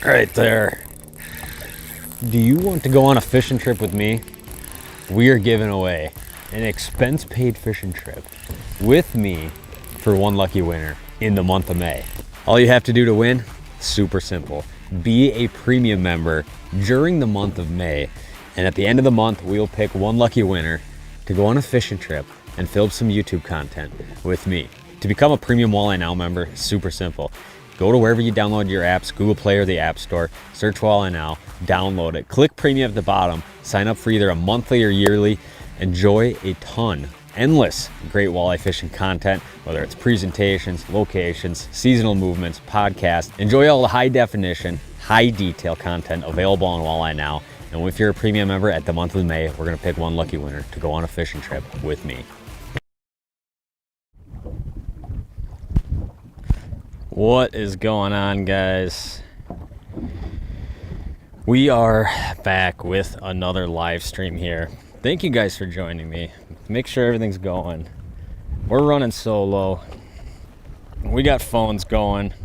right there. Do you want to go on a fishing trip with me? We are giving away an expense paid fishing trip with me for one lucky winner in the month of May. All you have to do to win, super simple. Be a premium member during the month of May, and at the end of the month, we'll pick one lucky winner to go on a fishing trip and film some YouTube content with me. To become a premium Walleye Now member, super simple. Go to wherever you download your apps, Google Play or the App Store, search Walleye Now, download it, click premium at the bottom, sign up for either a monthly or yearly, enjoy a ton, endless great walleye fishing content, whether it's presentations, locations, seasonal movements, podcasts. Enjoy all the high definition, high detail content available on Walleye Now. And if you're a premium member at the month of May, we're gonna pick one lucky winner to go on a fishing trip with me. What is going on, guys? We are back with another live stream here. Thank you guys for joining me. Make sure everything's going. We're running solo. We got phones going.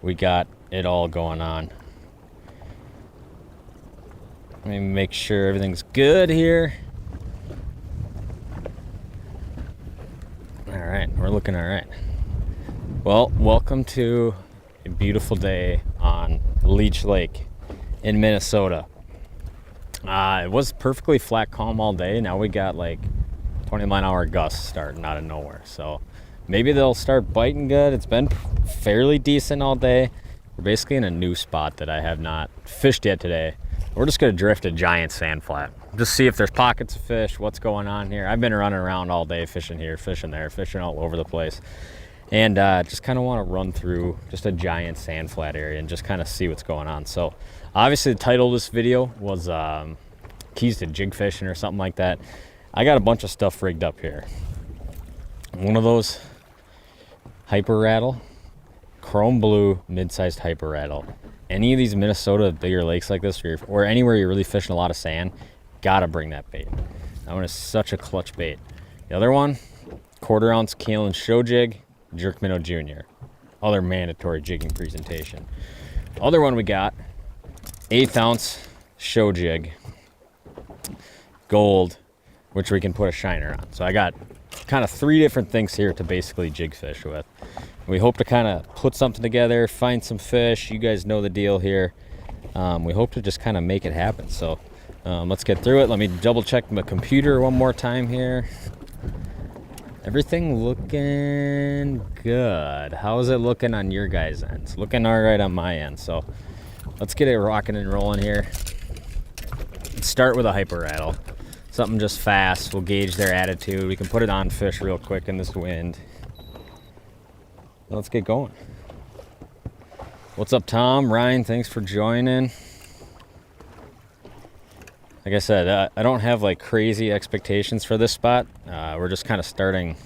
We got it all going on. Let me make sure everything's good here. All right, we're looking all right. Well, welcome to a beautiful day on Leech Lake in Minnesota. It was perfectly flat, calm all day. Now we got like 20-mile-an-hour gusts starting out of nowhere. So maybe they'll start biting good. It's been fairly decent all day. We're basically in a new spot that I have not fished yet today. We're just gonna drift a giant sand flat. Just see if there's pockets of fish, what's going on here. I've been running around all day, fishing here, fishing there, fishing all over the place. And just kind of want to run through just a giant sand flat area and just kind of see what's going on. So obviously the title of this video was keys to jig fishing or something like that. I got a bunch of stuff rigged up here. One of those hyper rattle, chrome blue mid-sized hyper rattle. Any of these Minnesota bigger lakes like this, or anywhere you're really fishing a lot of sand, gotta bring that bait. That one is such a clutch bait. The other one, 1/4 ounce Kalen show jig, jerk minnow junior. Other mandatory jigging presentation. Other one we got, 1/8 ounce show jig, gold, which we can put a shiner on. So I got kind of 3 different things here to basically jig fish with. We hope to kind of put something together, find some fish. You guys know the deal here. We hope to just kind of make it happen. So let's get through it. Let me double check my computer one more time here. Everything looking good. How is it looking on your guys' end? It's looking all right on my end. So let's get it rocking and rolling here. Let's start with a hyper rattle. Something just fast. We'll gauge their attitude. We can put it on fish real quick in this wind. Let's get going. What's up, Tom? Ryan, thanks for joining. Like I said, I don't have like crazy expectations for this spot. We're just kind of starting.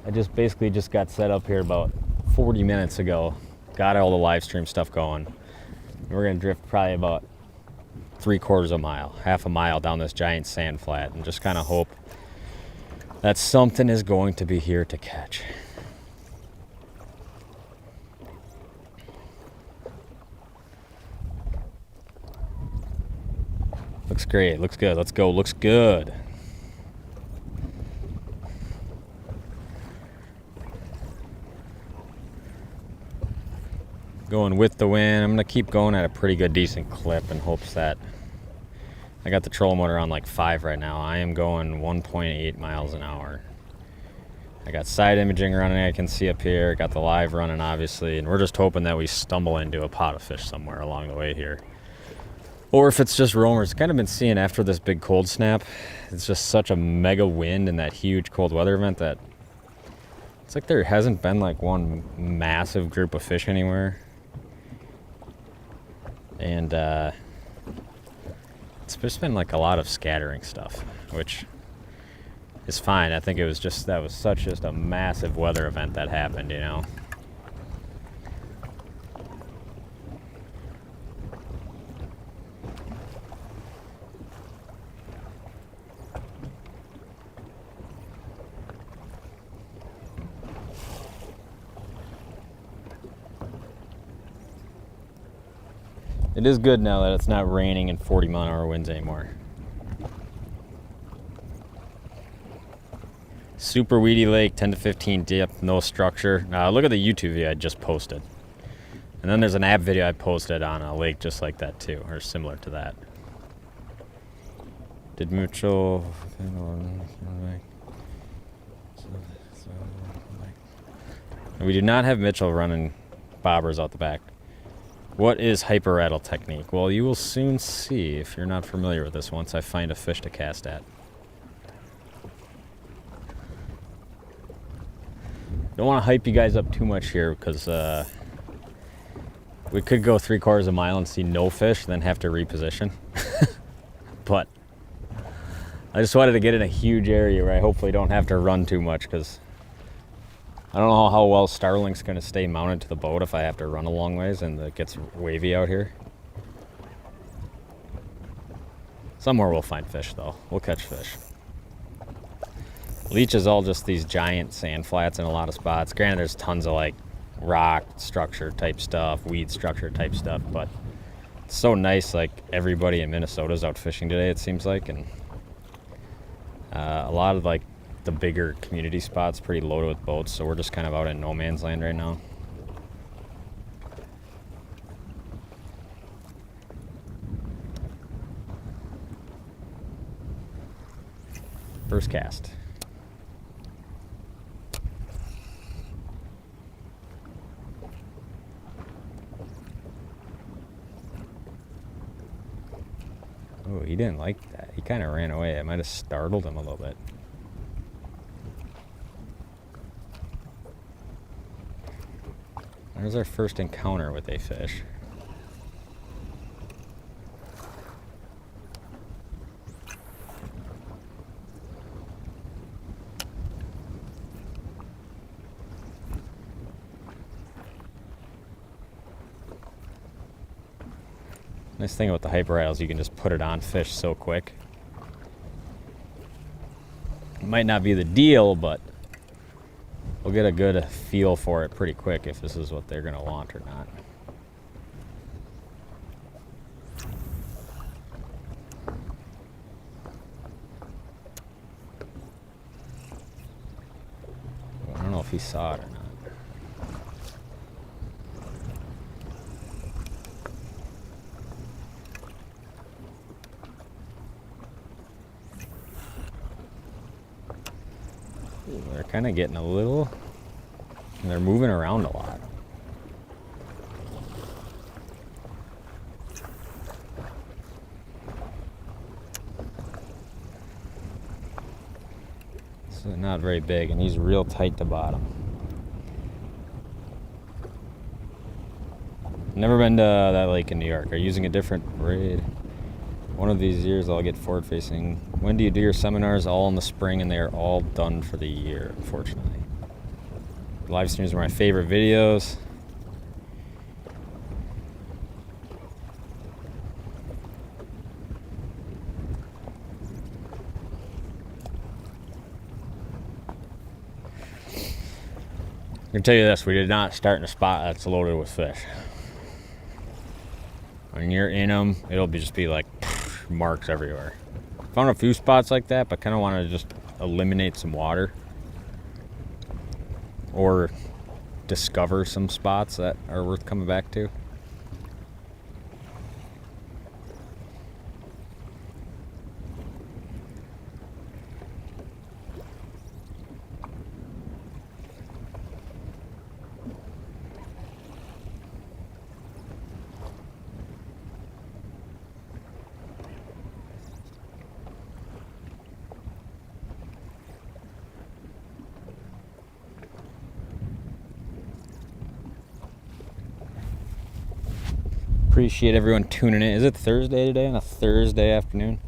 I just basically just got set up here about 40 minutes ago. Got all the live stream stuff going. We're gonna drift probably about 3/4 of a mile, half a mile down this giant sand flat, and just kind of hope that something is going to be here to catch. Looks great, looks good, let's go, looks good. Going with the wind. I'm gonna keep going at a pretty good, decent clip in hopes that I got the trolling motor on like 5 right now. I am going 1.8 miles an hour. I got side imaging running, I can see up here, got the live running obviously, and we're just hoping that we stumble into a pot of fish somewhere along the way here. Or if it's just roamers. Kind of been seeing after this big cold snap, it's just such a mega wind and that huge cold weather event that it's like there hasn't been like one massive group of fish anywhere. And it's just been like a lot of scattering stuff, which is fine. I think it was just, that was such just a massive weather event that happened, you know. It is good now that it's not raining and 40-mile-an-hour winds anymore. Super weedy lake, 10 to 15 depth, no structure. Now look at the YouTube video I just posted. And then there's an app video I posted on a lake just like that too, or similar to that. Did Mitchell... We do not have Mitchell running bobbers out the back. What is hyper rattle technique? Well, you will soon see if you're not familiar with this once I find a fish to cast at. Don't want to hype you guys up too much here because we could go 3/4 mile and see no fish, then have to reposition. But I just wanted to get in a huge area where I hopefully don't have to run too much because I don't know how well Starlink's going to stay mounted to the boat if I have to run a long ways and it gets wavy out here. Somewhere we'll find fish though. We'll catch fish. Leech is all just these giant sand flats in a lot of spots. Granted, there's tons of like rock structure type stuff, weed structure type stuff, but it's so nice. Like everybody in Minnesota's out fishing today, it seems like, and a lot of like the bigger community spots pretty loaded with boats, so we're just kind of out in no man's land right now. First cast. Oh, he didn't like that. He kind of ran away. It might have startled him a little bit. There's our first encounter with a fish. Nice thing about the hyper rattles, you can just put it on fish so quick. It might not be the deal, but we'll get a good feel for it pretty quick if this is what they're going to want or not. I don't know if he saw it or not. They're kind of getting a little, and they're moving around a lot. So not very big, and he's real tight to bottom. Never been to that lake in New York. Are you using a different braid? One of these years I'll get forward facing. When do you do your seminars? All in the spring, and they are all done for the year, unfortunately. Live streams are my favorite videos. I can tell you this, we did not start in a spot that's loaded with fish. When you're in them, it'll just be like marks everywhere. Found a few spots like that, but kind of want to just eliminate some water or discover some spots that are worth coming back to. Appreciate everyone tuning in. Is it Thursday today? On a Thursday afternoon?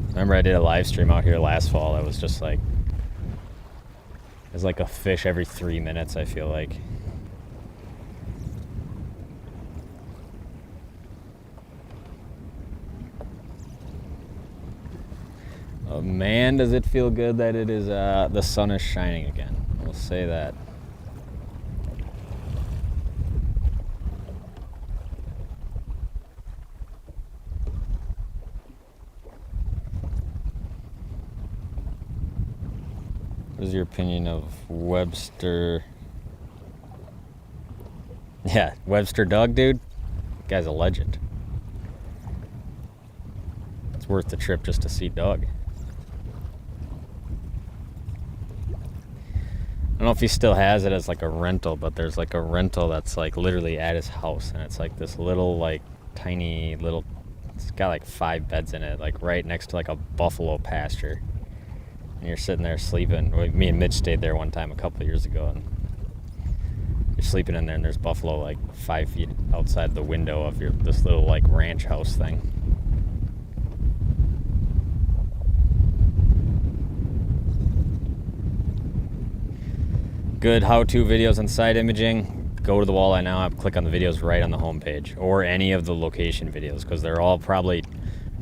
Remember I did a live stream out here last fall that was just like, it was like a fish every 3 minutes, I feel like. Oh, man, does it feel good that it is the sun is shining again. We'll say that. What is your opinion of Webster? Yeah, Webster Doug, dude. Guy's a legend. It's worth the trip just to see Doug. I don't know if he still has it as like a rental, but there's like a rental that's like literally at his house, and it's like this little like tiny little, it's got like 5 beds in it, like right next to like a buffalo pasture. And you're sitting there sleeping. Me and Mitch stayed there one time a couple of years ago, and you're sleeping in there, and there's buffalo like 5 feet outside the window of this little like ranch house thing. Good how-to videos on side imaging. Go to the Walleye Now app, click on the videos right on the homepage, or any of the location videos, because they're all probably,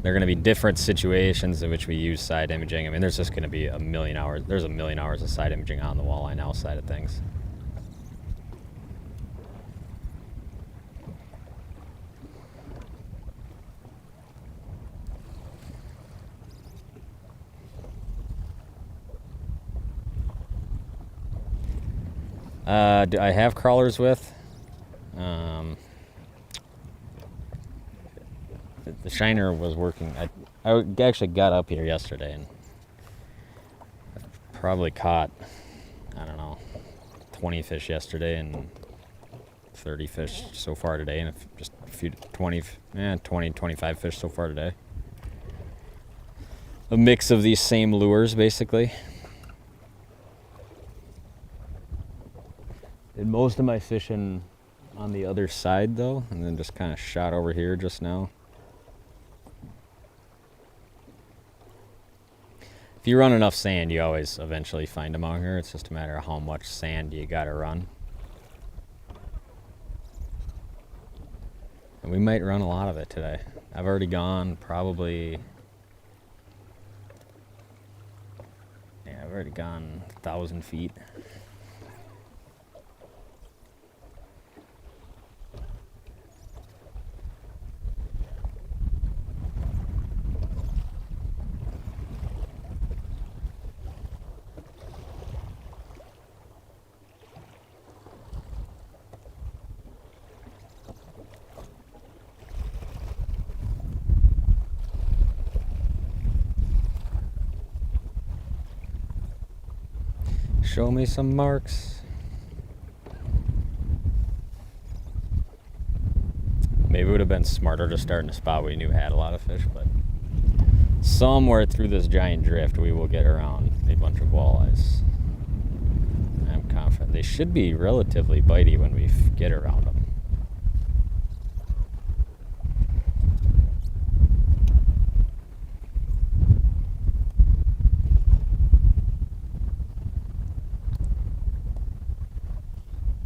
they're going to be different situations in which we use side imaging. I mean, there's just going to be a million hours. There's a million hours of side imaging on the Walleye Now side of things. Do I have crawlers with? The shiner was working. I actually got up here yesterday and probably caught, I don't know, 20 fish yesterday and 30 fish so far today, and just a few 20, 25 fish so far today. A mix of these same lures, basically. Did most of my fishing on the other side though, and then just kind of shot over here just now. If you run enough sand, you always eventually find them out here. It's just a matter of how much sand you gotta run. And we might run a lot of it today. I've already gone probably, yeah, I've already gone 1,000 feet. Show me some marks. Maybe it would have been smarter to start in a spot we knew had a lot of fish, but somewhere through this giant drift we will get around a bunch of walleyes. I'm confident. They should be relatively bitey when we get around them.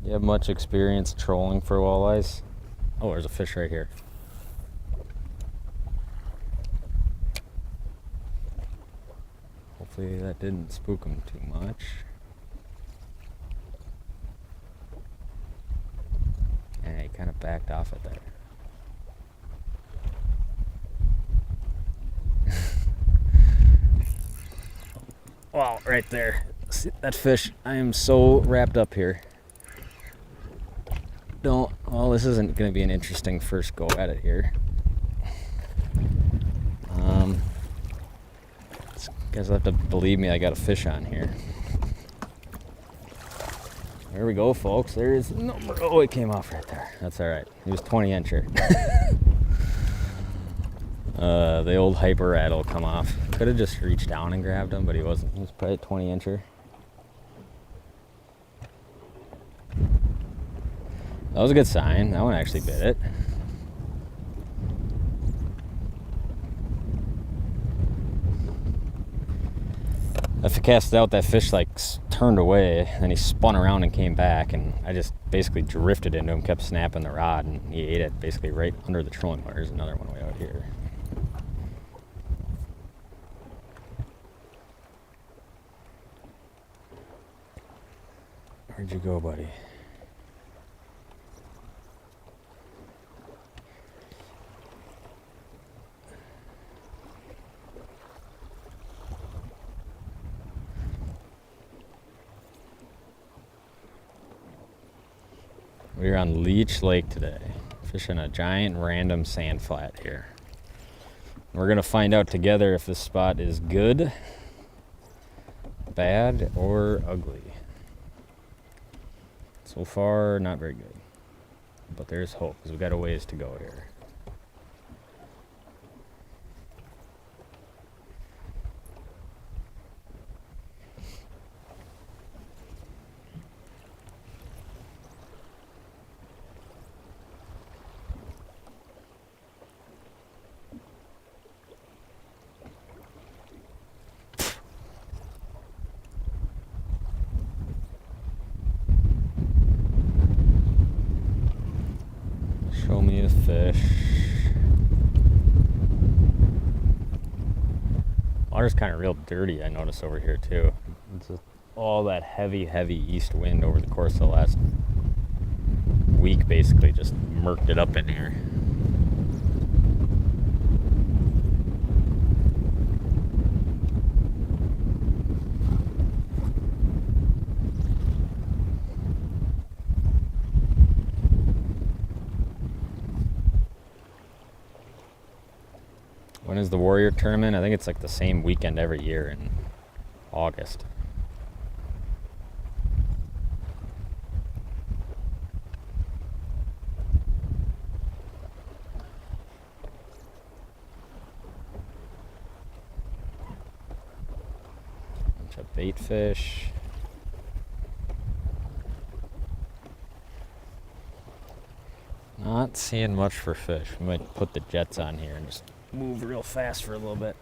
You have much experience trolling for walleyes? Oh, there's a fish right here. Hopefully that didn't spook him too much. And he kind of backed off it there. Wow, right there. See that fish? I am so wrapped up here. Well, this isn't going to be an interesting first go at it here. You guys will have to believe me, I got a fish on here. There we go, folks. There's number. Oh, it came off right there. That's all right. He was 20 incher. The old hyper rat will come off. Could have just reached down and grabbed him, but he wasn't. He was probably 20 incher. That was a good sign. That one actually bit it. If I cast it out, that fish like turned away, and he spun around and came back, and I just basically drifted into him, kept snapping the rod, and he ate it basically right under the trolling bar. There's another one way out here. Where'd you go, buddy? We're on Leech Lake today, fishing a giant random sand flat here. We're gonna find out together if this spot is good, bad, or ugly. So far, not very good. But there's hope, because we've got a ways to go here. Show me a fish. Water's kind of real dirty, I notice over here too. It's just all that heavy east wind over the course of the last week basically just murked it up in here. When is the Warrior Tournament? I think it's like the same weekend every year in August. Bunch of bait fish. Not seeing much for fish. We might put the jets on here and just move real fast for a little bit.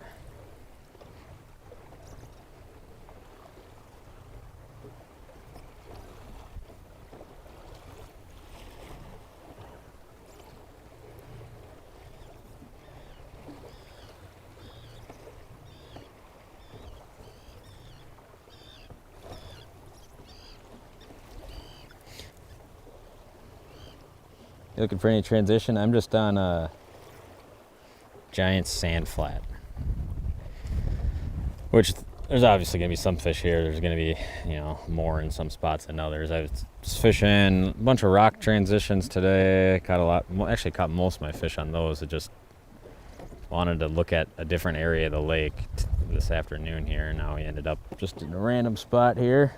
You looking for any transition? I'm just on a giant sand flat, which there's obviously gonna be some fish here. There's gonna be, more in some spots than others. I was fishing a bunch of rock transitions today. Caught a lot, actually caught most of my fish on those. I just wanted to look at a different area of the lake this afternoon here. Now we ended up just in a random spot here.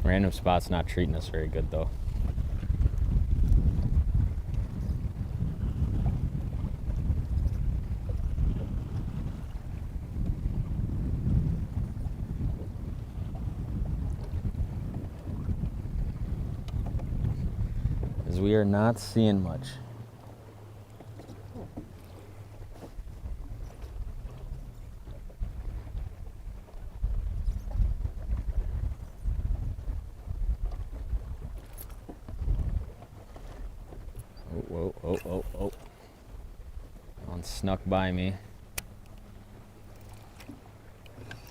Random spot's not treating us very good though. As we are not seeing much. Oh. One snuck by me.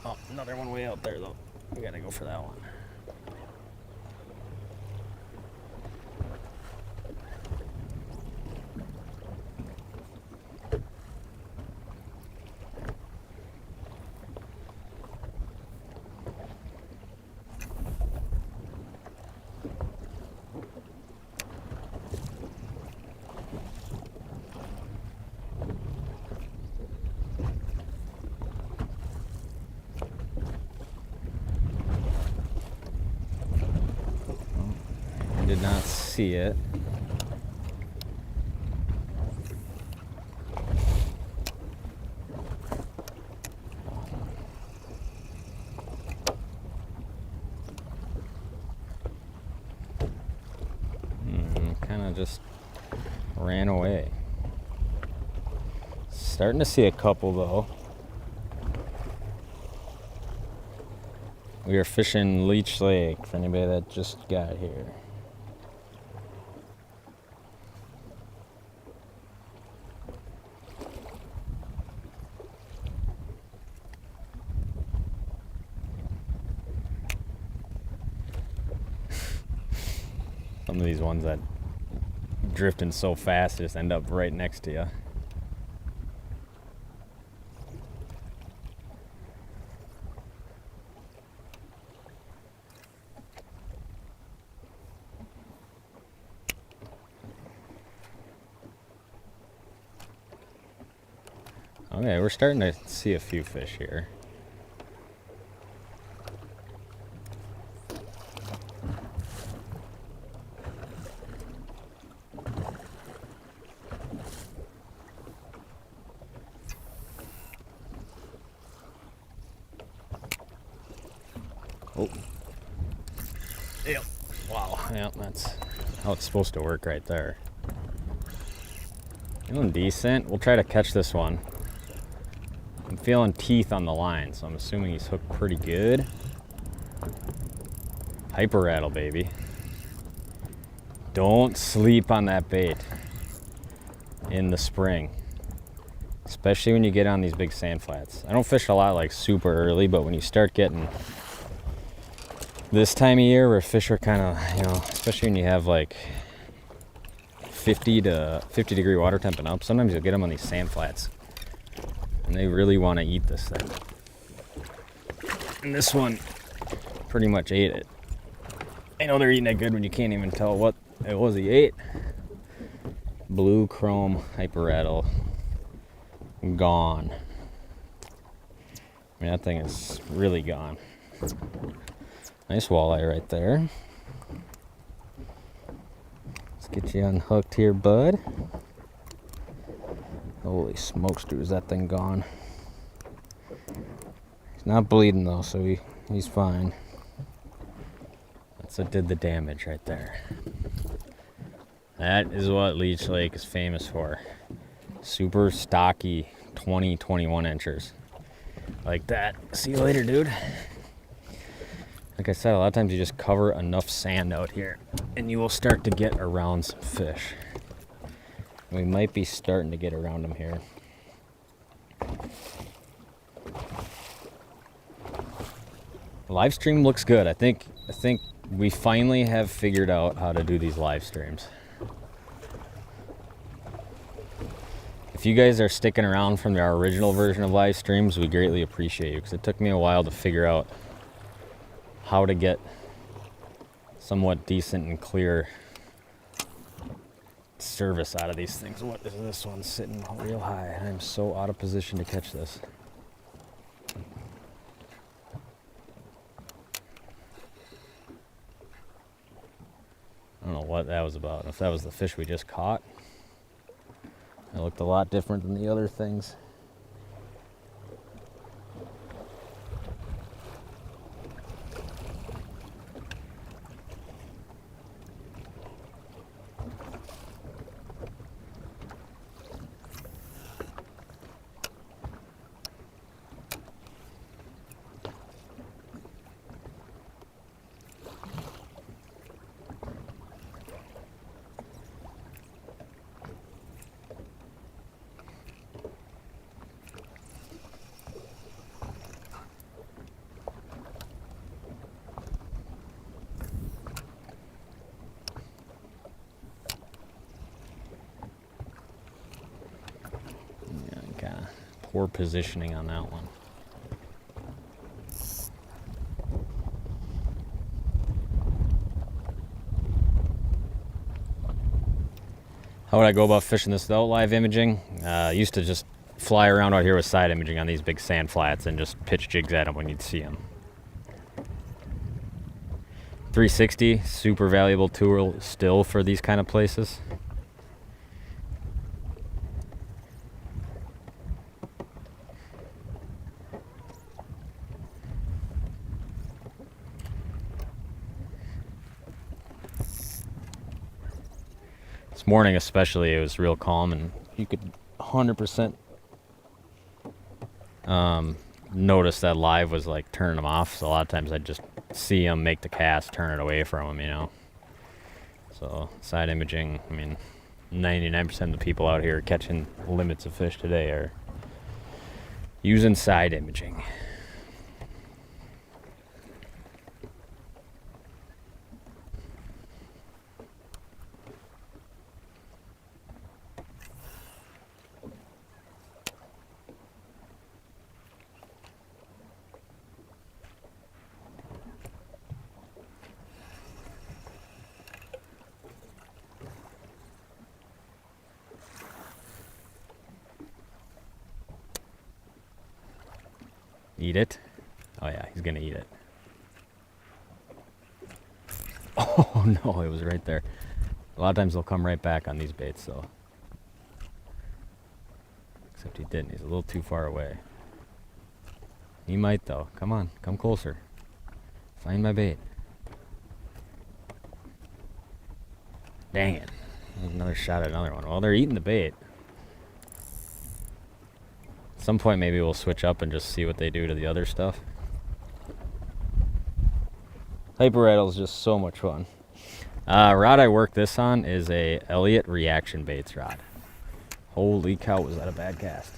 Oh, another one way out there though. We gotta go for that one. Did not see it. Kind of just ran away. Starting to see a couple though. We are fishing Leech Lake for anybody that just got here. Some of these ones that drifting so fast just end up right next to you. Okay, we're starting to see a few fish here. Oh. Yep. Wow. Yep, that's how it's supposed to work right there. Feeling decent. We'll try to catch this one. I'm feeling teeth on the line, so I'm assuming he's hooked pretty good. Hyper rattle, baby. Don't sleep on that bait in the spring, especially when you get on these big sand flats. I don't fish a lot like super early, but when you start getting this time of year where fish are kind of, you know, especially when you have like 50 degree water temp and up, sometimes you'll get them on these sand flats and they really want to eat this thing. And this one pretty much ate it. I know they're eating it good when you can't even tell what it was he ate. Blue chrome hyper rattle gone. I mean, that thing is really gone. Nice walleye right there. Let's get you unhooked here, bud. Holy smokes, dude, is that thing gone? He's not bleeding though, so he's fine. That's what did the damage right there. That is what Leech Lake is famous for. Super stocky 20, 21 inchers. Like that. See you later, dude. Like I said, a lot of times you just cover enough sand out here and you will start to get around some fish. We might be starting to get around them here. The live stream looks good. I think we finally have figured out how to do these live streams. If you guys are sticking around from our original version of live streams, we greatly appreciate you, because it took me a while to figure out how to get somewhat decent and clear service out of these things. What is this one sitting real high? I'm so out of position to catch this. I don't know what that was about. If that was the fish we just caught. It looked a lot different than the other things. Poor positioning on that one. How would I go about fishing this without live imaging? I used to just fly around out here with side imaging on these big sand flats and just pitch jigs at them when you'd see them. 360, super valuable tool still for these kind of places. This morning especially, it was real calm and you could 100% noticed that live was like turning them off. So a lot of times I'd just see them make the cast, turn it away from them, you know. So side imaging, I mean, 99% of the people out here catching limits of fish today are using side imaging. Eat it? Oh yeah, he's gonna eat it. Oh no, it was right there. A lot of times they'll come right back on these baits though. Except he didn't, he's a little too far away. He might though. Come on, come closer. Find my bait. Dang it. Another shot at another one. Well, they're eating the bait. At some point maybe we'll switch up and just see what they do to the other stuff. Hyper rattle is just so much fun. Rod I worked this on is a Elliott reaction baits rod. Holy cow, was that a bad cast.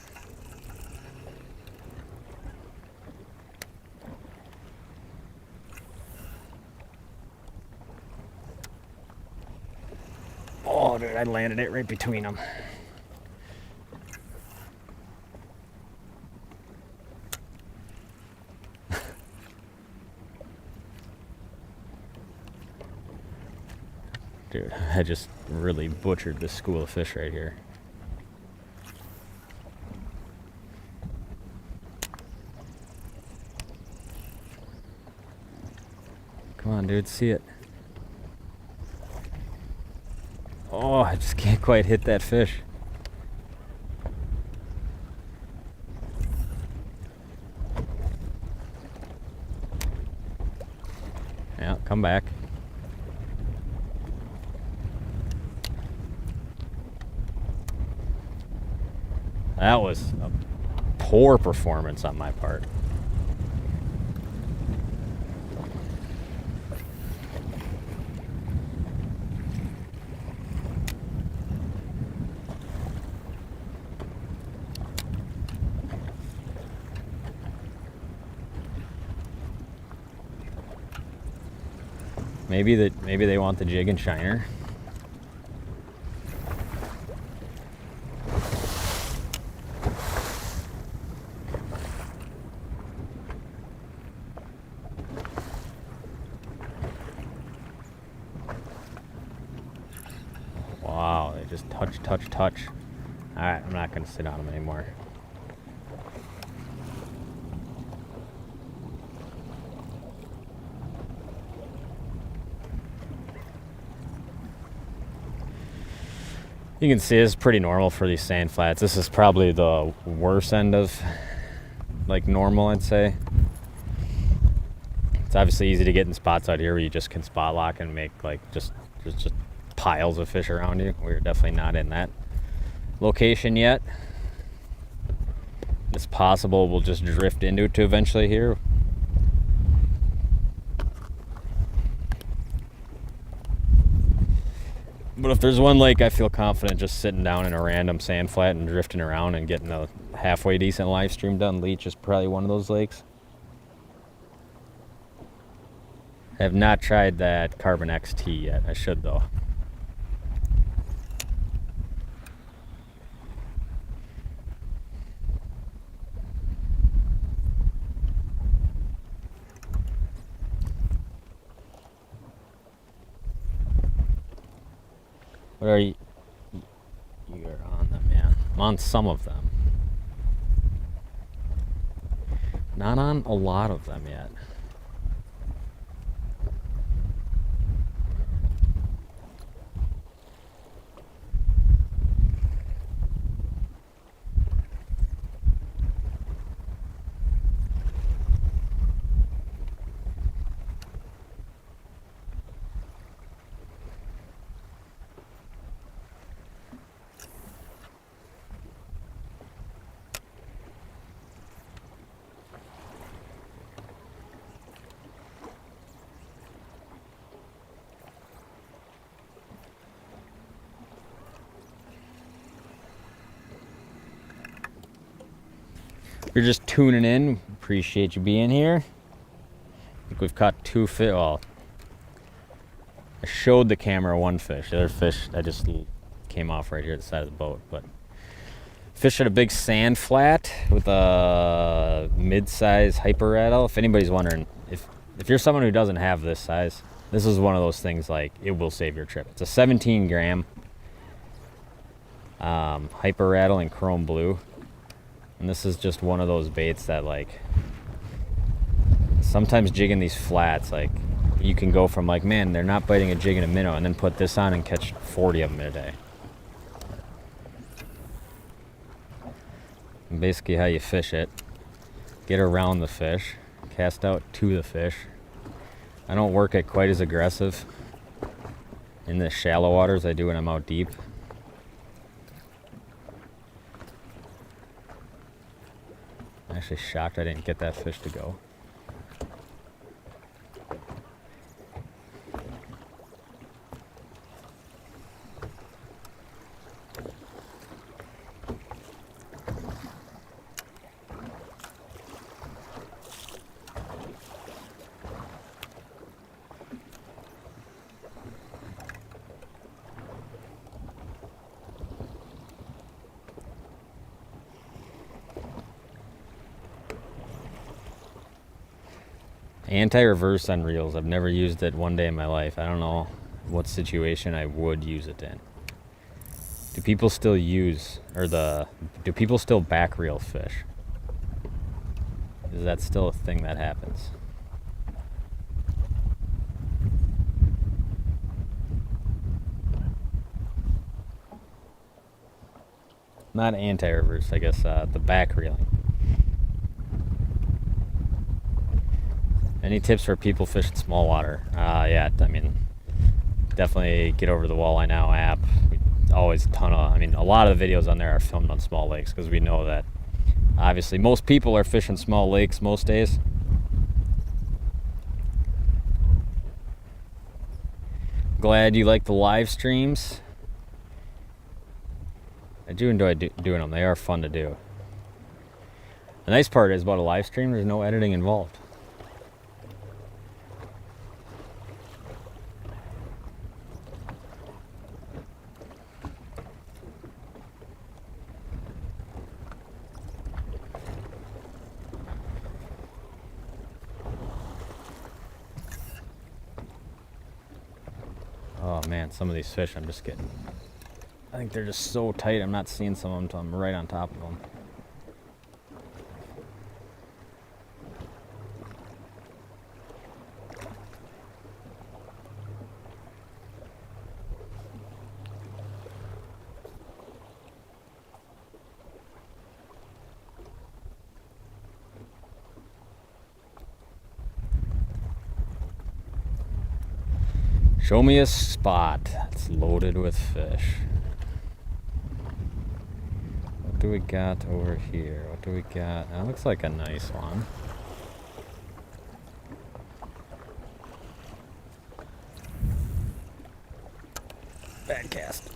Oh, dude, I landed it right between them. Dude, I just really butchered this school of fish right here. Come on, dude, see it. Oh, I just can't quite hit that fish. Yeah, come back. That was a poor performance on my part. Maybe they want the jig and shiner. Wow, they just touch. Alright, I'm not gonna sit on them anymore. You can see it's pretty normal for these sand flats. This is probably the worst end of like normal, I'd say. It's obviously easy to get in spots out here where you just can spot lock and make like just piles of fish around you. We're definitely not in that location yet. It's possible we'll just drift into it eventually here. But if there's one lake I feel confident just sitting down in a random sand flat and drifting around and getting a halfway decent live stream done, Leech is probably one of those lakes. I have not tried that Carbon XT yet. I should though. What are you? You're on them, yeah. I'm on some of them. Not on a lot of them yet. you're just tuning in, appreciate you being here. I think we've caught 2 fish. Well, I showed the camera 1 fish. The other fish I just came off right here at the side of the boat. But fish at a big sand flat with a mid-size hyper rattle. If anybody's wondering, if you're someone who doesn't have this size, this is one of those things like it will save your trip. It's a 17 gram hyper rattle in chrome blue, and this is just one of those baits that like sometimes jigging these flats, like you can go from like, man, they're not biting a jig in a minnow, and then put this on and catch 40 of them in a day. And basically how you fish it, get around the fish, cast out to the fish. I don't work it quite as aggressive in the shallow water as I do when I'm out deep. I'm actually shocked I didn't get that fish to go. Anti-reverse on reels. I've never used it one day in my life. I don't know what situation I would use it in. Do people still use, do people still back reel fish? Is that still a thing that happens? Not anti-reverse, I guess, the back reeling. Any tips for people fishing small water? Yeah, I mean, definitely get over the Walleye Now app. Always a lot of the videos on there are filmed on small lakes because we know that obviously most people are fishing small lakes most days. Glad you like the live streams. I do enjoy doing them. They are fun to do. The nice part is about a live stream, there's no editing involved. Oh man, some of these fish I'm just getting, I think they're just so tight I'm not seeing some of them until I'm right on top of them. Show me a spot that's loaded with fish. What do we got over here? What do we got? That looks like a nice one. Bad cast.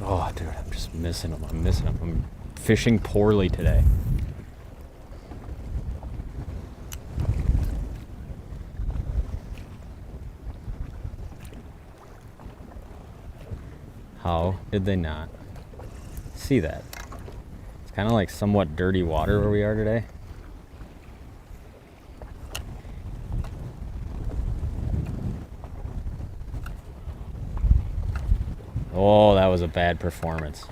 Oh, dude, I'm just missing them. I'm missing them. I'm fishing poorly today. How did they not see that? It's kind of like somewhat dirty water where we are today. Oh, that was a bad performance.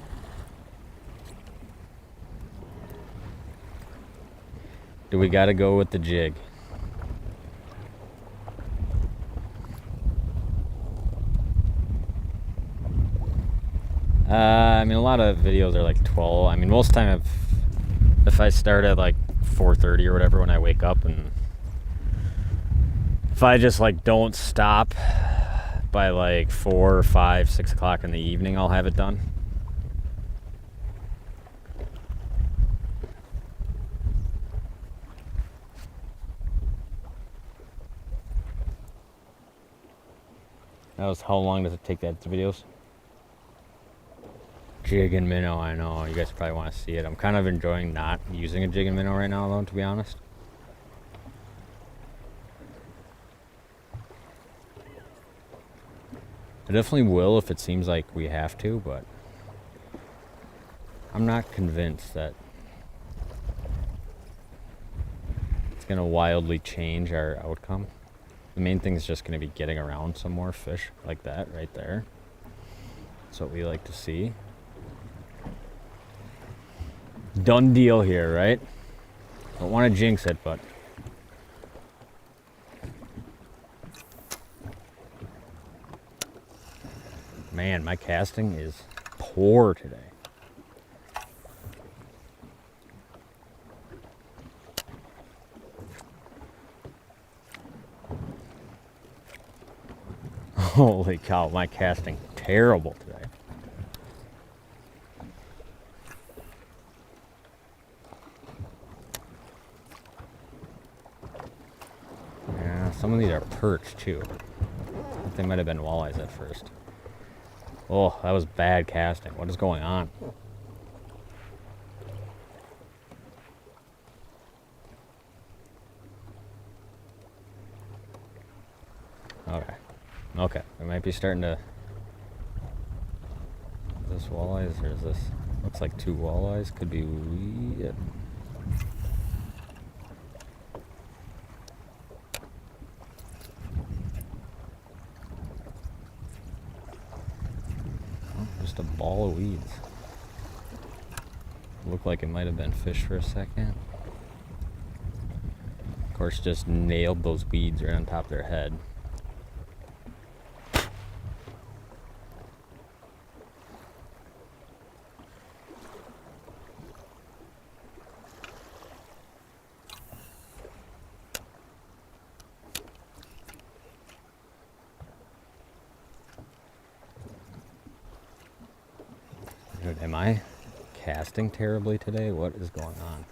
Do we got to go with the jig? I mean, a lot of videos are like 12. I mean, most of the time if I start at like 4:30 or whatever when I wake up, and if I just like don't stop by like 4 or 5, 6 o'clock in the evening, I'll have it done. That was how long does it take that videos? Jig and minnow, I know. You guys probably want to see it. I'm kind of enjoying not using a jig and minnow right now, though, to be honest. I definitely will if it seems like we have to, but I'm not convinced that it's going to wildly change our outcome. The main thing is just going to be getting around some more fish like that right there. That's what we like to see. Done deal here, right? Don't want to jinx it, but man, my casting is poor today. Holy cow, my casting terrible today. Yeah, some of these are perch too. I think they might have been walleyes at first. Oh, that was bad casting. What is going on? Okay. Okay. We might be starting to... Is this walleyes or is this... Looks like two walleyes. Could be... Yeah. Oh, just a ball of weeds. Looked like it might have been fish for a second. Of course, just nailed those weeds right on top of their head. Dude, am I casting terribly today? What is going on?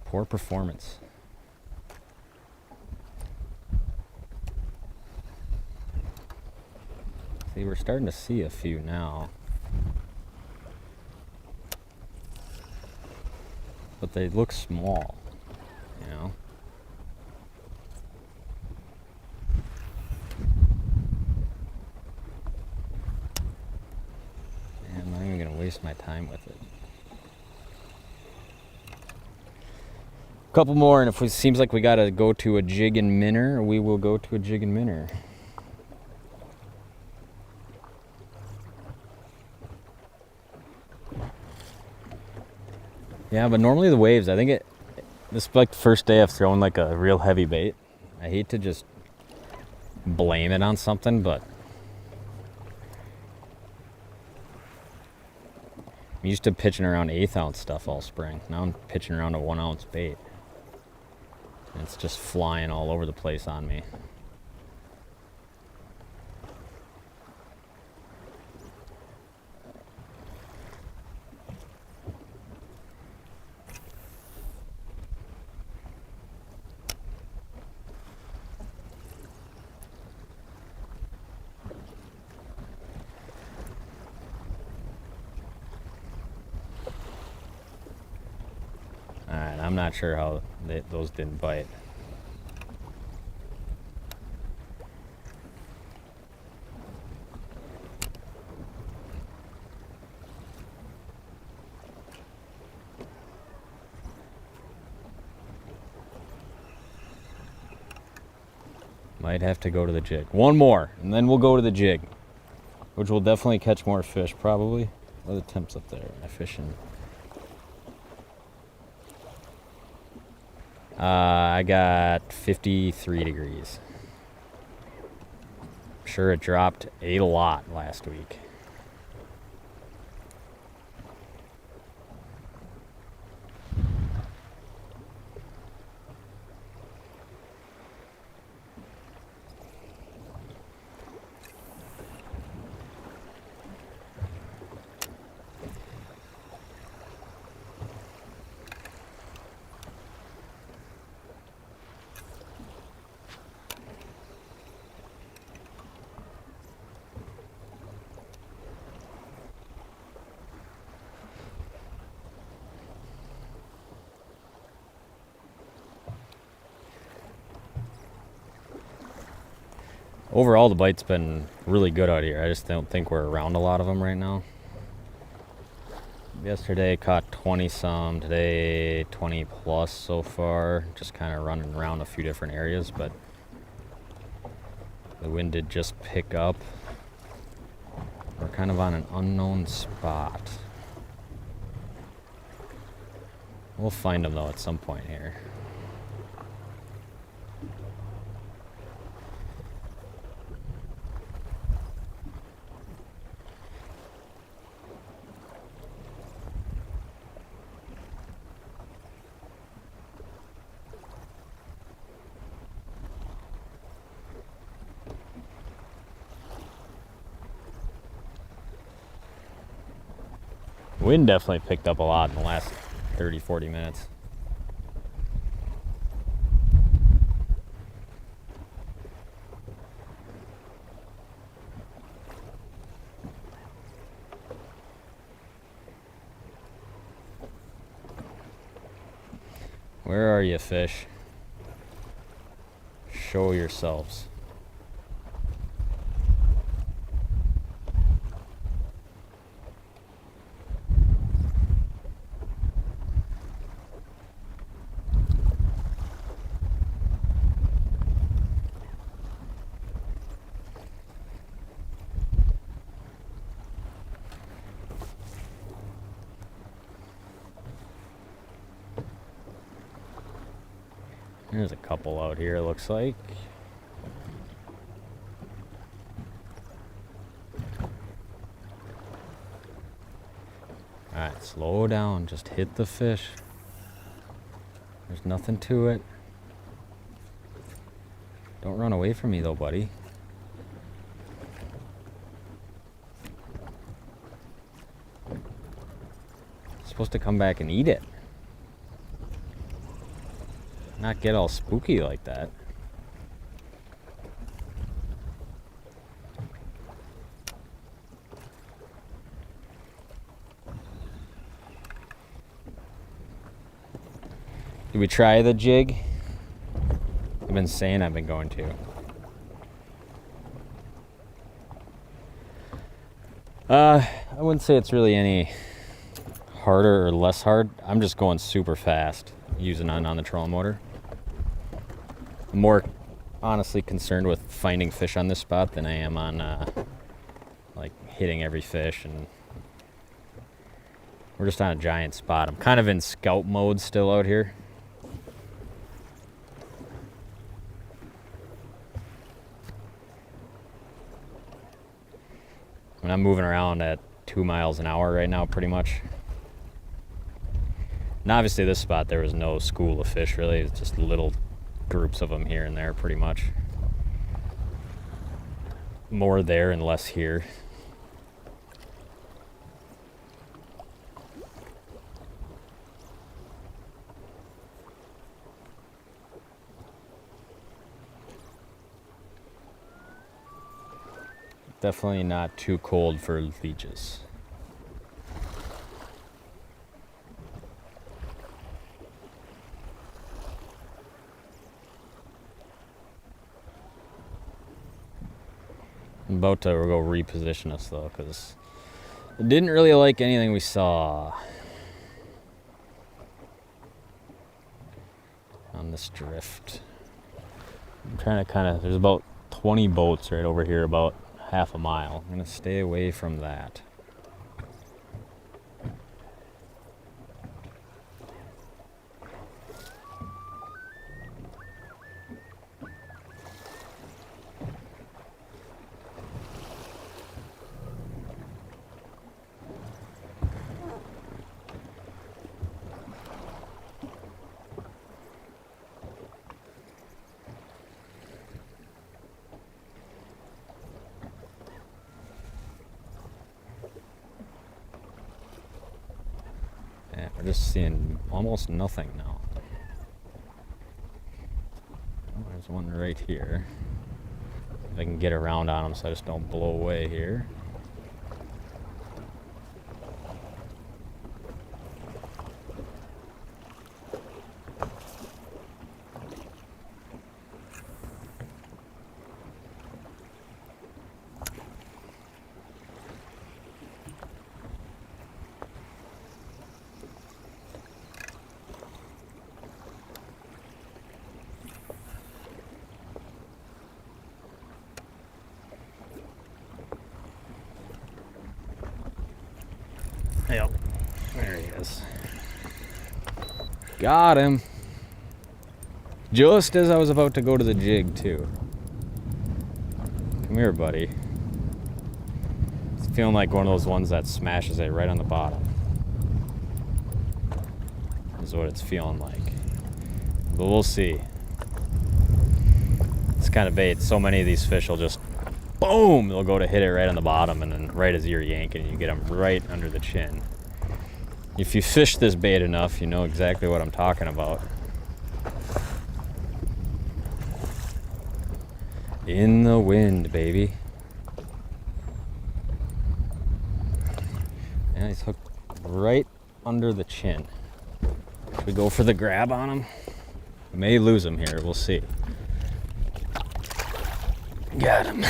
Poor performance. See, we're starting to see a few now. But they look small, you know? And I'm not even gonna waste my time with it. Couple more, and if it seems like we gotta go to a jig and minnow, we will go to a jig and minnow. Yeah, but normally the waves, I think this is like the first day I've thrown like a real heavy bait. I hate to just blame it on something, but I'm used to pitching around 1/8 ounce stuff all spring. Now I'm pitching around a 1 ounce bait. And it's just flying all over the place on me. Alright, I'm not sure how those didn't bite. Might have to go to the jig. One more, and then we'll go to the jig, which will definitely catch more fish, probably. What are the temps up there? Am I fishing? I got 53 degrees. I'm sure it dropped a lot last week. Overall, the bite's been really good out here. I just don't think we're around a lot of them right now. Yesterday caught 20 some, today 20 plus so far. Just kind of running around a few different areas, but the wind did just pick up. We're kind of on an unknown spot. We'll find them though at some point here. Wind definitely picked up a lot in the last 30-40 minutes. Where are you, fish? Show yourselves. There's a couple out here, it looks like. Alright, slow down. Just hit the fish. There's nothing to it. Don't run away from me though, buddy. You're supposed to come back and eat it. Not get all spooky like that. Did we try the jig? I've been saying I've been going to. I wouldn't say it's really any harder or less hard. I'm just going super fast using on the trolling motor. I'm more honestly concerned with finding fish on this spot than I am on like hitting every fish, and we're just on a giant spot. I'm kind of in scout mode still out here. And I'm moving around at 2 miles an hour right now, pretty much. And obviously this spot there was no school of fish really, it's just little groups of them here and there pretty much. More there and less here. Definitely not too cold for leeches. I'm about to go reposition us though, because I didn't really like anything we saw on this drift. I'm trying to there's about 20 boats right over here, about half a mile. I'm gonna stay away from that. We're just seeing almost nothing now. Oh, there's one right here. If I can get around on them so I just don't blow away here. Got him. Just as I was about to go to the jig, too. Come here, buddy. It's feeling like one of those ones that smashes it right on the bottom. Is what it's feeling like. But we'll see. It's kind of bait. So many of these fish will just, boom, they'll go to hit it right on the bottom, and then right as you're yanking, you get them right under the chin. If you fish this bait enough, you know exactly what I'm talking about. In the wind, baby. And he's hooked right under the chin. Should we go for the grab on him? We may lose him here, we'll see. Got him.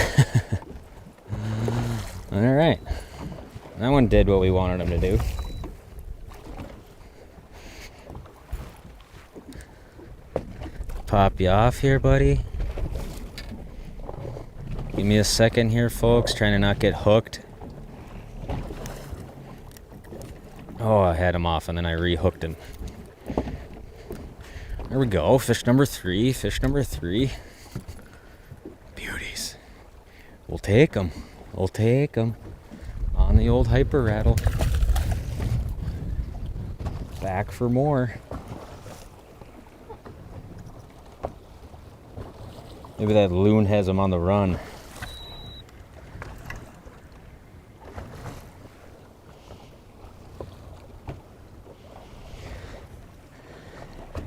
All right. That one did what we wanted him to do. Pop you off here, buddy. Give me a second here, folks. Trying to not get hooked. Oh, I had him off and then I re-hooked him. There we go. Fish number 3. Fish number 3. Beauties. We'll take them. We'll take them. On the old hyper rattle. Back for more. Maybe that loon has him on the run.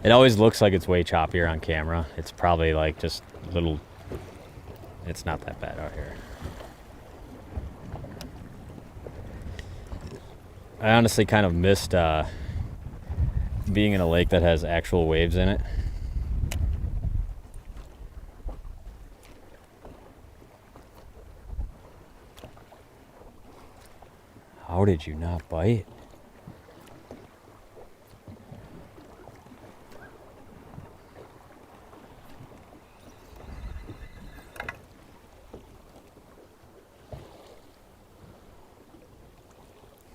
It always looks like it's way choppier on camera. It's probably like just little, it's not that bad out here. I honestly kind of missed being in a lake that has actual waves in it. How did you not bite?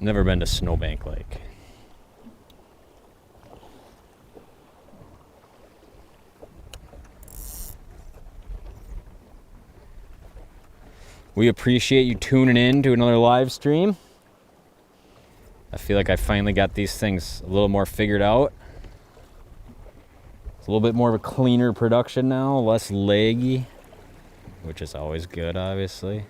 Never been to Snowbank Lake. We appreciate you tuning in to another live stream. I feel like I finally got these things a little more figured out. It's a little bit more of a cleaner production now, less leggy, which is always good, obviously.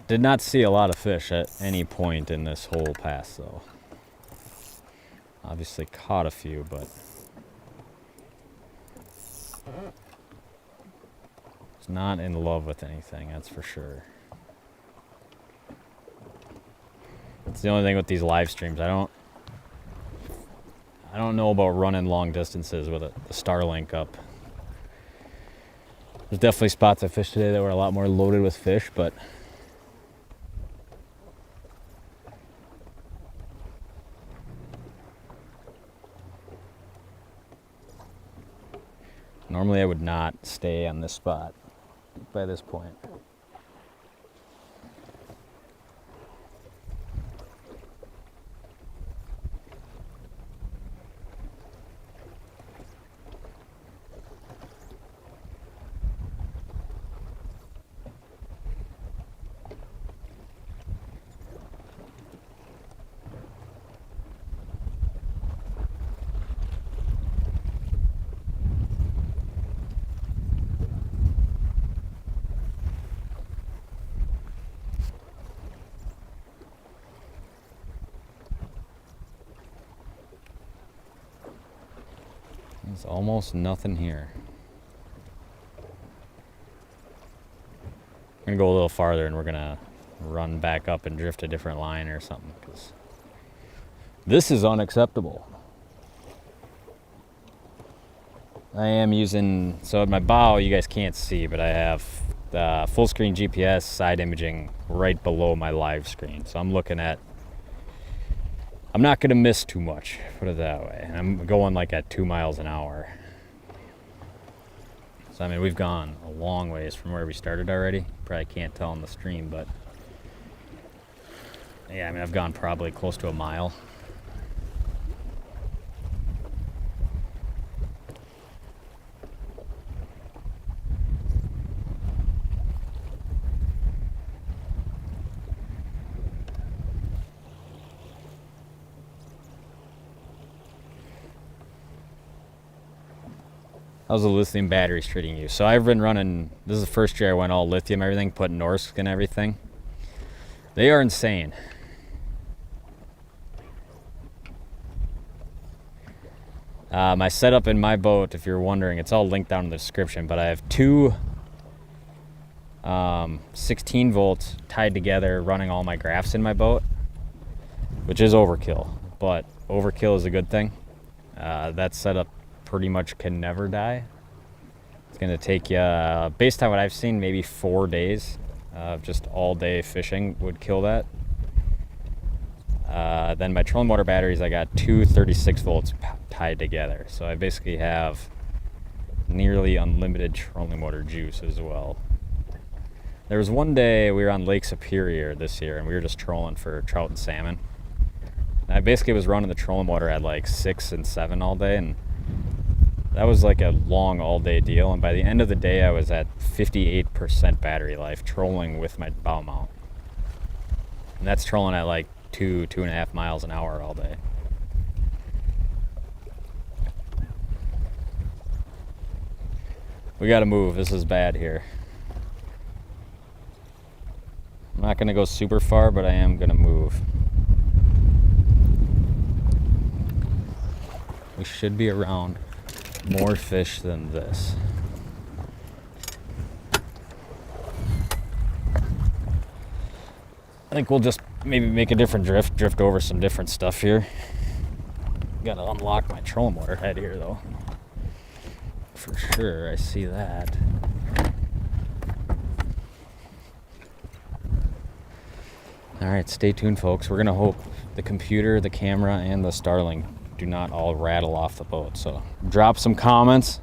Did not see a lot of fish at any point in this whole pass, though. Obviously caught a few, but was not in love with anything, that's for sure. It's the only thing with these live streams. I don't know about running long distances with the Starlink up. There's definitely spots I fished today that were a lot more loaded with fish, but normally I would not stay on this spot by this point. There's almost nothing here. I'm gonna go a little farther and we're gonna run back up and drift a different line or something, because this is unacceptable. I am using, so at my bow, you guys can't see, but I have the full screen GPS side imaging right below my live screen. So I'm looking at, I'm not going to miss too much, put it that way. I'm going like at 2 miles an hour. So I mean, we've gone a long ways from where we started already. Probably can't tell on the stream, but yeah, I mean, I've gone probably close to a mile. How's the lithium batteries treating you? So I've been running, this is the first year I went all lithium, everything, put Norsk and everything. They are insane. My setup in my boat, if you're wondering, it's all linked down in the description, but I have two 16 volts tied together running all my graphs in my boat, which is overkill, but overkill is a good thing. That setup pretty much can never die. It's going to take you, based on what I've seen, maybe 4 days of just all day fishing would kill that. Then my trolling motor batteries, I got two 36 volts tied together. So I basically have nearly unlimited trolling motor juice as well. There was one day we were on Lake Superior this year and we were just trolling for trout and salmon. And I basically was running the trolling motor at like 6 and 7 all day, and that was like a long all day deal. And by the end of the day, I was at 58% battery life trolling with my bow mount. And that's trolling at like 2.5 miles an hour all day. We gotta move. This is bad here. I'm not gonna go super far, but I am gonna move. We should be around more fish than this. I think we'll just maybe make a different drift over some different stuff here. Gotta unlock my trolling motor head here though. For sure, I see that. Alright, stay tuned folks. We're gonna hope the computer, the camera, and the Starlink do not all rattle off the boat. So drop some comments.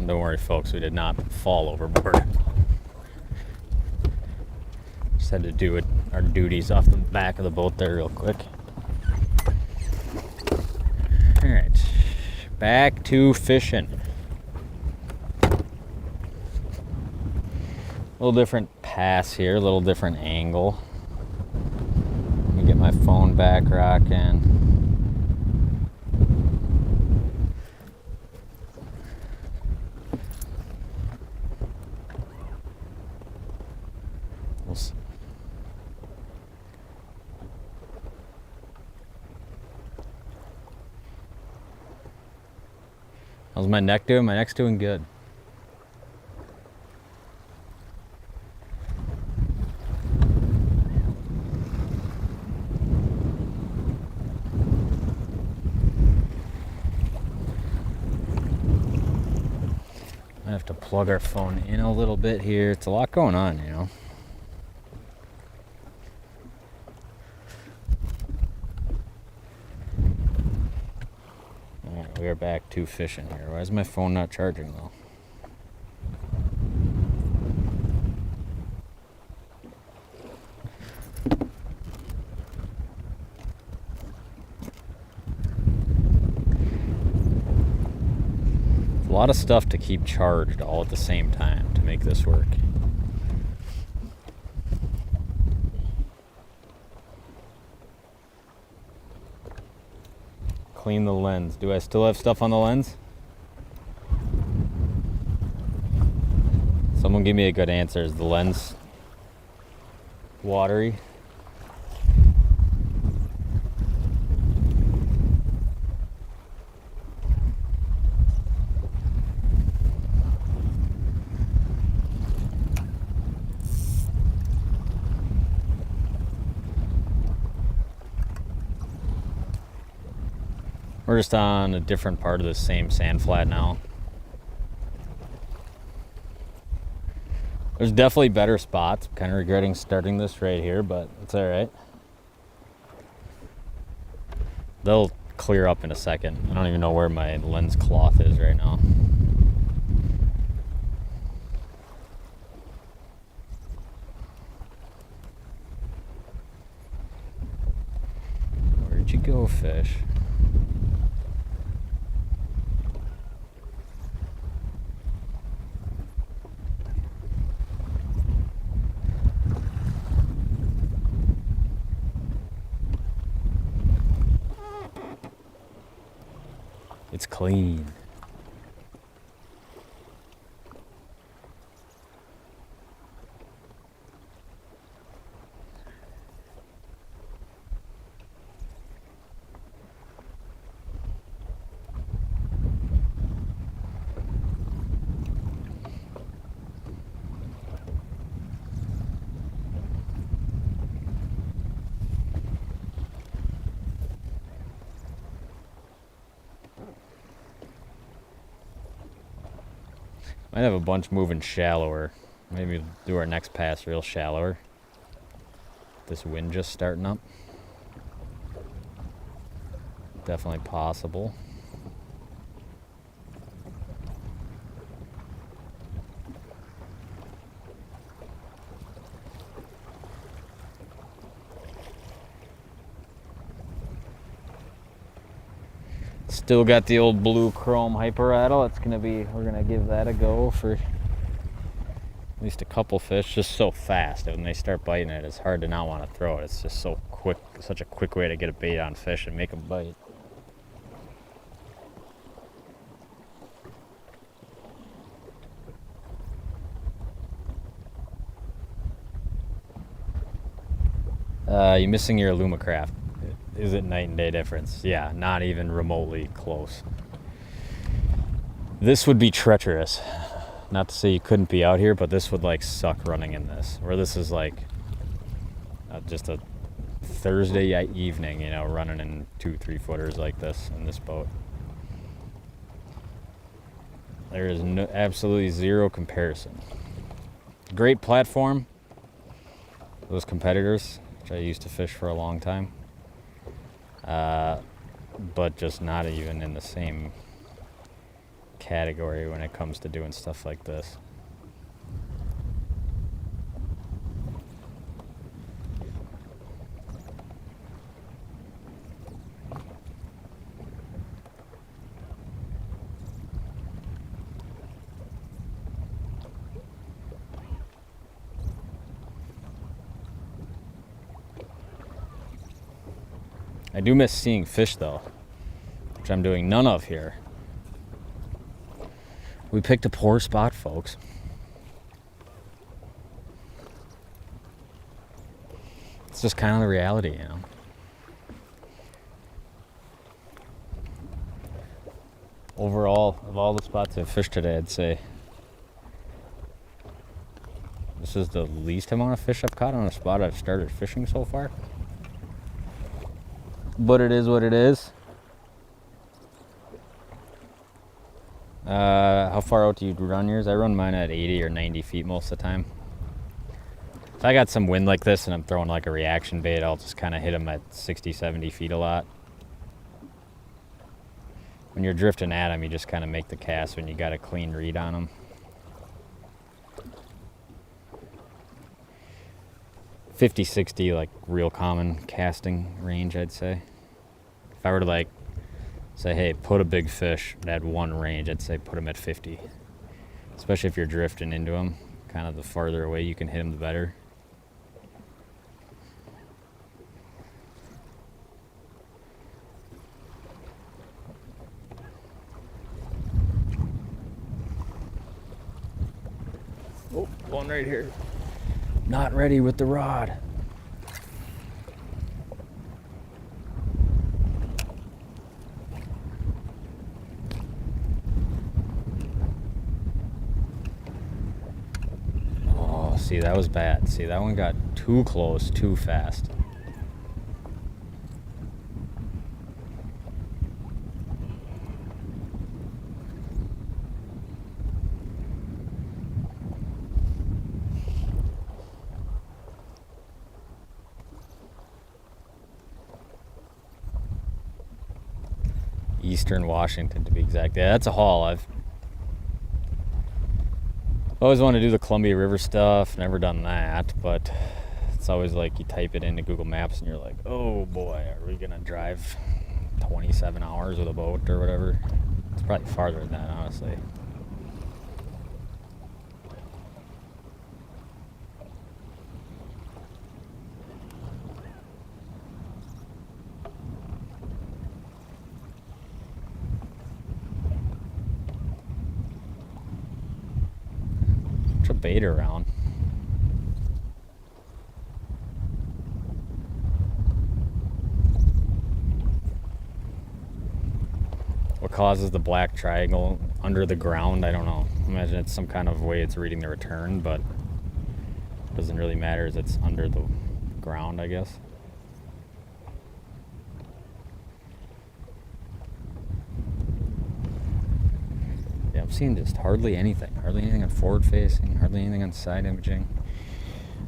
Don't worry, folks, we did not fall overboard. Just had to do our duties off the back of the boat there real quick. All right, back to fishing. A little different pass here, a little different angle. Let me get my phone back rocking. How's my neck doing? My neck's doing good. I have to plug our phone in a little bit here. It's a lot going on, you know. Alright, we are back to fishing here. Why is my phone not charging though? A lot of stuff to keep charged all at the same time to make this work. Clean the lens. Do I still have stuff on the lens? Someone give me a good answer. Is the lens watery? We're just on a different part of the same sand flat now. There's definitely better spots. I'm kind of regretting starting this right here, but it's all right. They'll clear up in a second. I don't even know where my lens cloth is right now. Where'd you go, fish? It's clean. Might have a bunch moving shallower. Maybe do our next pass real shallower. This wind just starting up. Definitely possible. Still got the old blue chrome hyper rattle. We're gonna give that a go for at least a couple fish. Just so fast. When they start biting it, it's hard to not want to throw it. It's just so quick, such a quick way to get a bait on fish and make them bite. You're missing your Alumacraft. Is it night and day difference? Yeah, not even remotely close. This would be treacherous. Not to say you couldn't be out here, but this would like suck running in this. Where this is like just a Thursday evening, you know, running in 2-3 footers like this in this boat. There is absolutely zero comparison. Great platform. Those competitors, which I used to fish for a long time. But just not even in the same category when it comes to doing stuff like this. I do miss seeing fish though, which I'm doing none of here. We picked a poor spot, folks. It's just kind of the reality, you know. Overall, of all the spots I've fished today, I'd say this is the least amount of fish I've caught on a spot I've started fishing so far. But it is what it is. How far out do you run yours? I run mine at 80 or 90 feet most of the time. If I got some wind like this and I'm throwing like a reaction bait, I'll just kind of hit them at 60, 70 feet a lot. When you're drifting at them, you just kind of make the cast when you got a clean read on them. 50, 60, like real common casting range, I'd say. If I were to like say, hey, put a big fish at one range, I'd say put them at 50. Especially if you're drifting into them, kind of the farther away you can hit them, the better. Oh, one right here. Not ready with the rod. Oh, see, that was bad. See, that one got too close, too fast. Eastern Washington, to be exact. Yeah, that's a haul. I've always wanted to do the Columbia River stuff. Never done that, but it's always like you type it into Google Maps and you're like, oh boy, are we gonna drive 27 hours with a boat or whatever? It's probably farther than that, honestly. A bait around. What causes the black triangle under the ground? I don't know. Imagine it's some kind of way it's reading the return, but it doesn't really matter as it's under the ground, I guess. I'm seeing just hardly anything on forward facing, hardly anything on side imaging.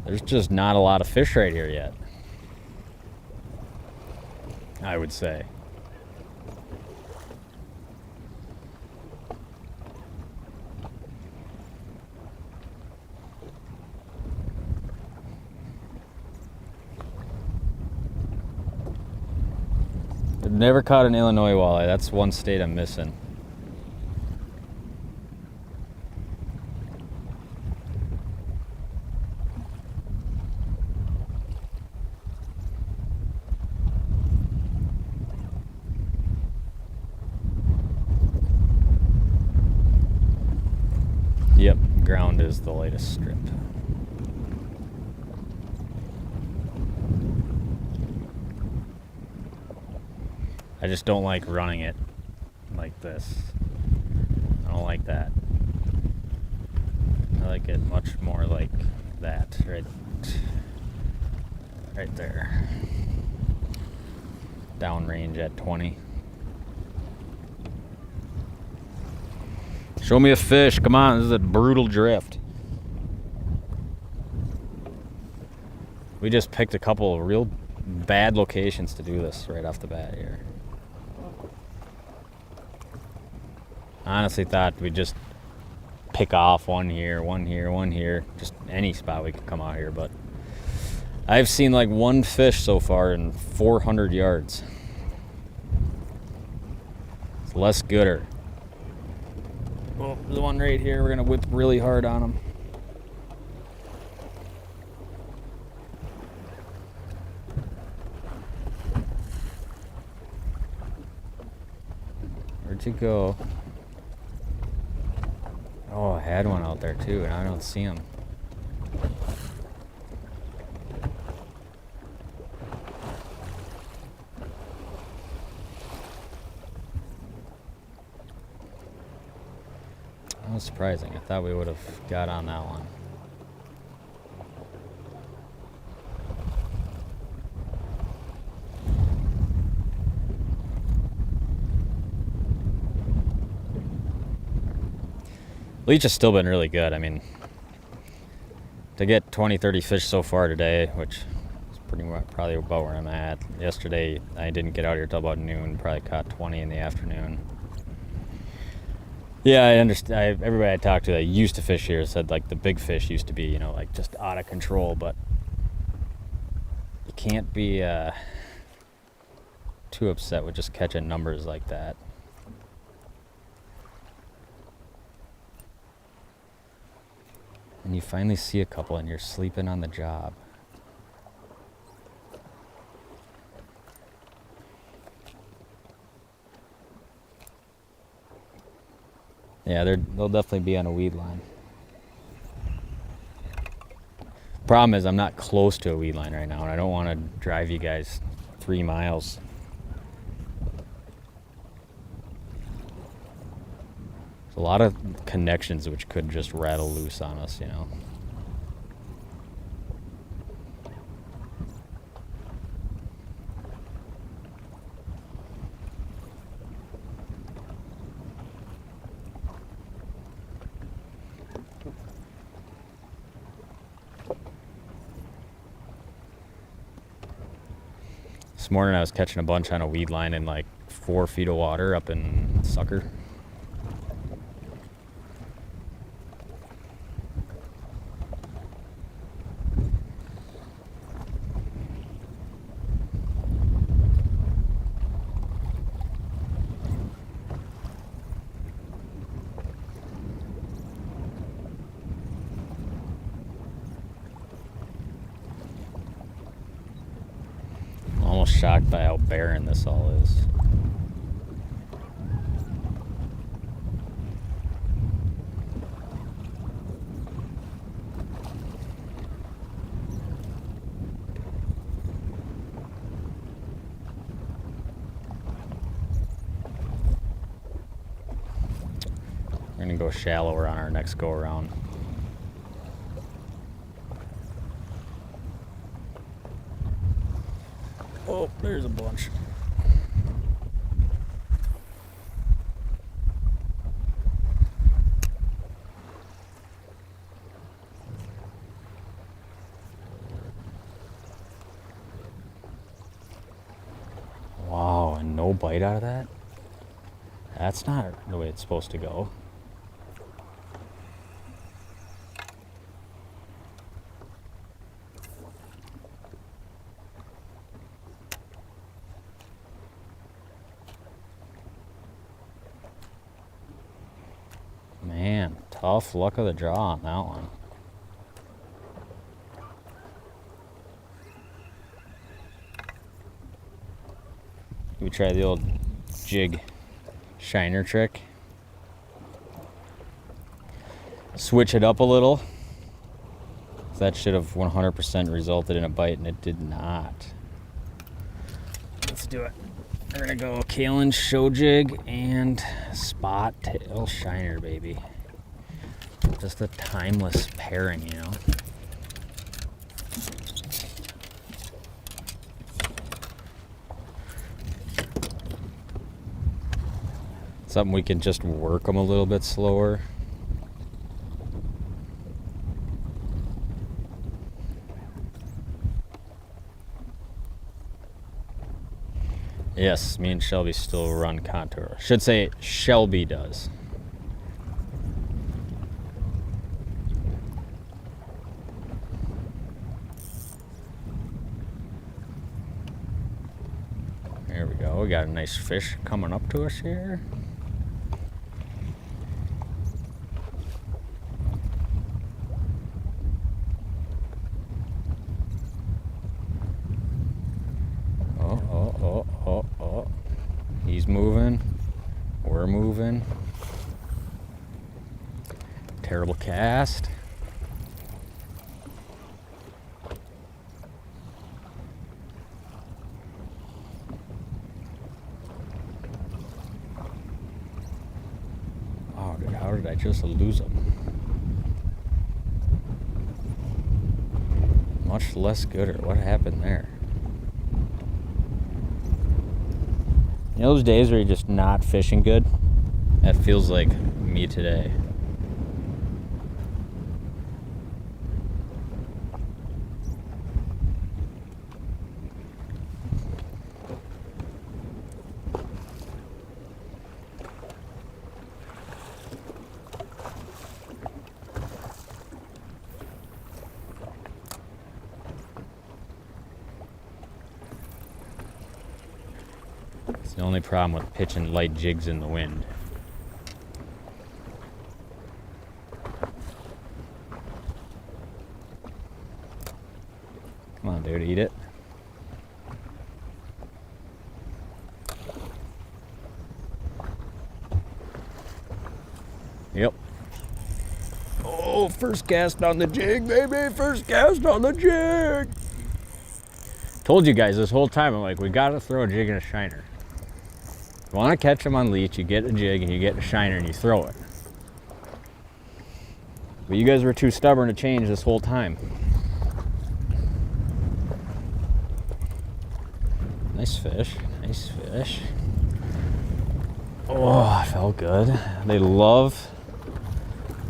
There's just not a lot of fish right here yet, I would say. I've never caught an Illinois walleye. That's one state I'm missing. Yep, ground is the latest strip. I just don't like running it like this. I don't like that. I like it much more like that, right there. Downrange at 20. Show me a fish. Come on, this is a brutal drift. We just picked a couple of real bad locations to do this right off the bat here. Honestly thought we'd just pick off one here, one here, one here. Just any spot we could come out here, but I've seen like one fish so far in 400 yards. It's less gooder. Well, the one right here, we're gonna whip really hard on him. Where'd you go? Oh, I had one out there too, and I don't see him. That was surprising. I thought we would have got on that one. Leech has still been really good. I mean, to get 20, 30 fish so far today, which is pretty much probably about where I'm at. Yesterday, I didn't get out here till about noon. Probably caught 20 in the afternoon. Yeah, I understand. Everybody I talked to that used to fish here said like the big fish used to be, like just out of control, but you can't be too upset with just catching numbers like that. And you finally see a couple and you're sleeping on the job. Yeah, they'll definitely be on a weed line. Problem is I'm not close to a weed line right now, and I don't want to drive you guys 3 miles. There's a lot of connections which could just rattle loose on us, This morning I was catching a bunch on a weed line in like 4 feet of water up in Sucker. Almost shocked by how barren this all is. We're gonna go shallower on our next go around. Oh, there's a bunch. Wow, and no bite out of that? That's not the way it's supposed to go. Man, tough luck of the draw on that one. We try the old jig shiner trick. Switch it up a little. That should have 100% resulted in a bite, and it did not. Let's do it. We're gonna go Kalen show jig and spot tail shiner, baby. Just a timeless pairing, Something we can just work them a little bit slower. Yes, me and Shelby still run contour. Should say Shelby does. we got a nice fish coming up to us here. Oh. He's moving. We're moving. Terrible cast. Oh, dude, how did I just lose him? Much less gooder. What happened there? You know those days where you're just not fishing good? That feels like me today. It's the only problem with pitching light jigs in the wind. Come on, dude, eat it. Yep. Oh, first cast on the jig, baby. First cast on the jig. Told you guys this whole time, I'm like, we gotta throw a jig and a shiner. You want to catch them on leech, you get a jig and you get a shiner and you throw it. But you guys were too stubborn to change this whole time. Nice fish, nice fish. Oh, it felt good. They love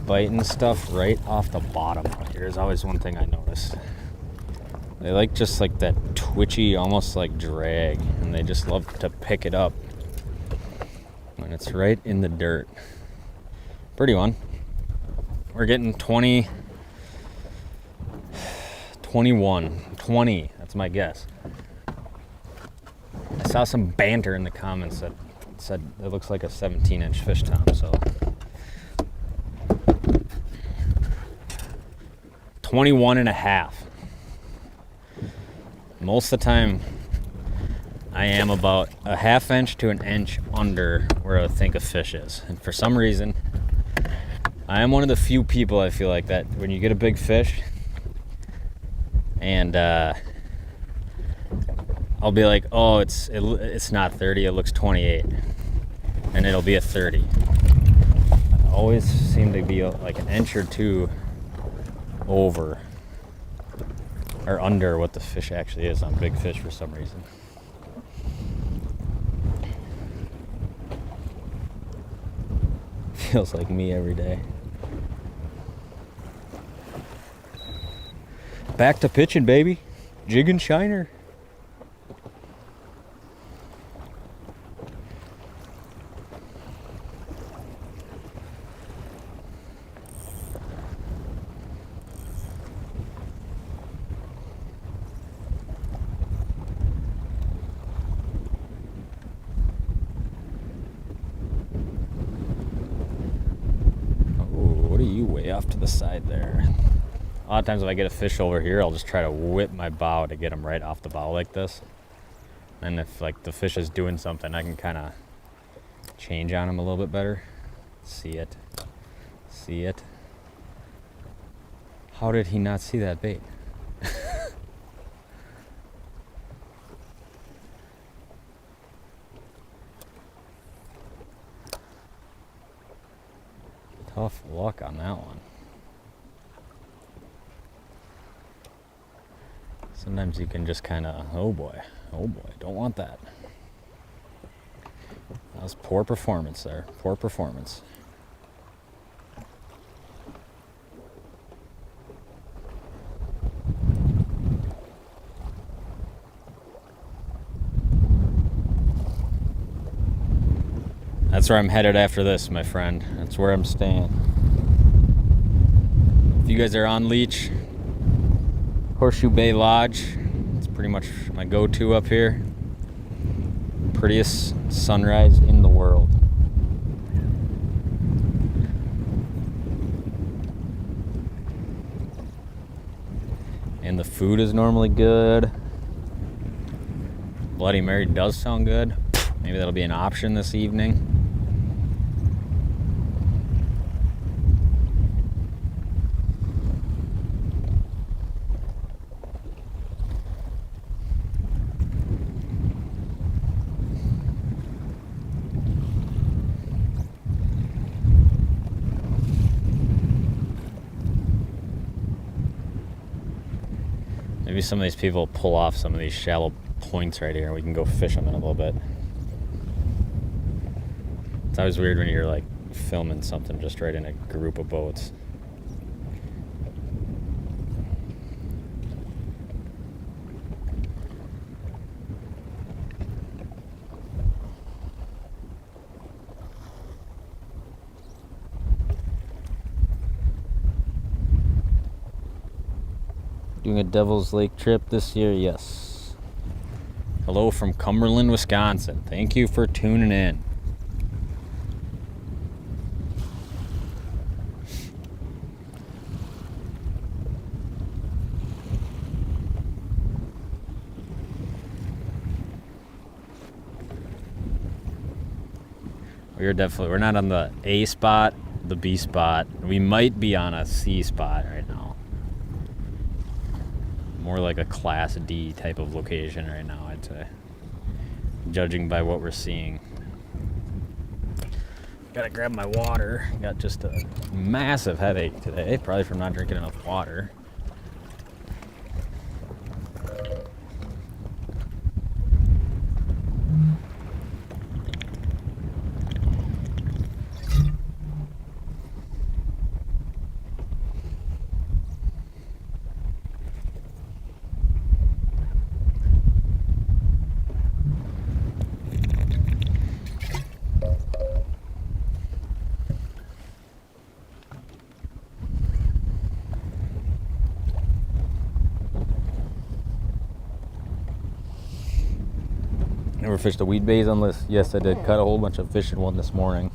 biting stuff right off the bottom. Here's always one thing I noticed. They like just like that twitchy, almost like drag, and they just love to pick it up when it's right in the dirt. Pretty one. We're getting 20, 21, 20, that's my guess. I saw some banter in the comments that said it looks like a 17-inch fish tom, so. 21 and a half. Most of the time, I am about a half inch to an inch under where I think a fish is. And for some reason, I am one of the few people I feel like that when you get a big fish and I'll be like, oh, it's not 30, it looks 28. And it'll be a 30. I always seem to be like an inch or two over or under what the fish actually is on big fish for some reason. Feels like me every day. Back to pitching, baby. Jig and shiner. Off to the side there. A lot of times if I get a fish over here, I'll just try to whip my bow to get him right off the bow like this. And if like the fish is doing something, I can kind of change on him a little bit better. See it. See it. How did he not see that bait? Tough luck on that one. Sometimes you can just kind of, oh boy, don't want that. That was poor performance there, poor performance. That's where I'm headed after this, my friend. That's where I'm staying. If you guys are on leech, Horseshoe Bay Lodge, it's pretty much my go-to up here. Prettiest sunrise in the world. And the food is normally good. Bloody Mary does sound good. Maybe that'll be an option this evening. Maybe some of these people pull off some of these shallow points right here. We can go fish them in a little bit. It's always weird when you're like filming something just right in a group of boats. Doing a Devil's Lake trip this year, yes. Hello from Cumberland, Wisconsin. Thank you for tuning in. We're not on the A spot, the B spot. We might be on a C spot right now. More like a Class D type of location right now, I'd say. Judging by what we're seeing. Gotta grab my water. Got just a massive headache today, probably from not drinking enough water. Never fished a weed bays unless, yes, I did cut a whole bunch of fish in one this morning.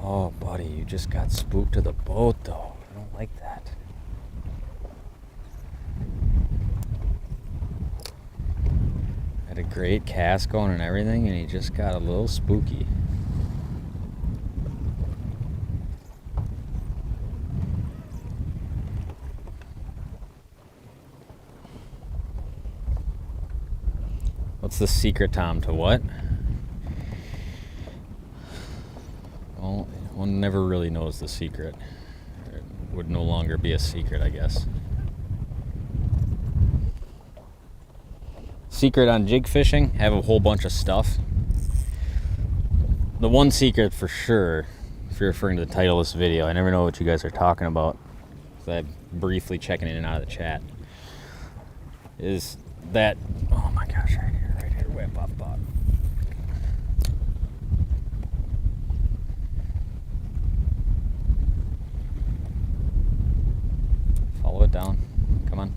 Oh, buddy, you just got spooked to the boat, though. I don't like that. Had a great cast going and everything, and he just got a little spooky. What's the secret, Tom, to what? Well, one never really knows the secret. It would no longer be a secret, I guess. Secret on jig fishing, have a whole bunch of stuff. The one secret for sure, if you're referring to the title of this video, I never know what you guys are talking about, so I'm briefly checking in and out of the chat, is that, oh my gosh, right here, way up off the bottom. Follow it down, come on.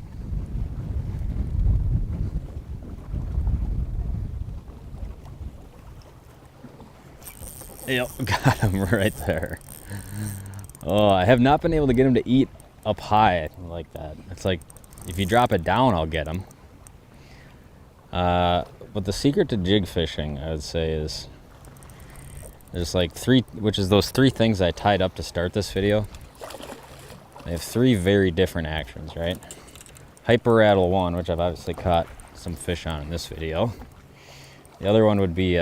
Yep, got him right there. Oh, I have not been able to get him to eat up high like that. It's like, if you drop it down, I'll get him. But the secret to jig fishing, I would say, is there's like those three things I tied up to start this video. They have three very different actions, right? Hyper rattle one, which I've obviously caught some fish on in this video. The other one would be,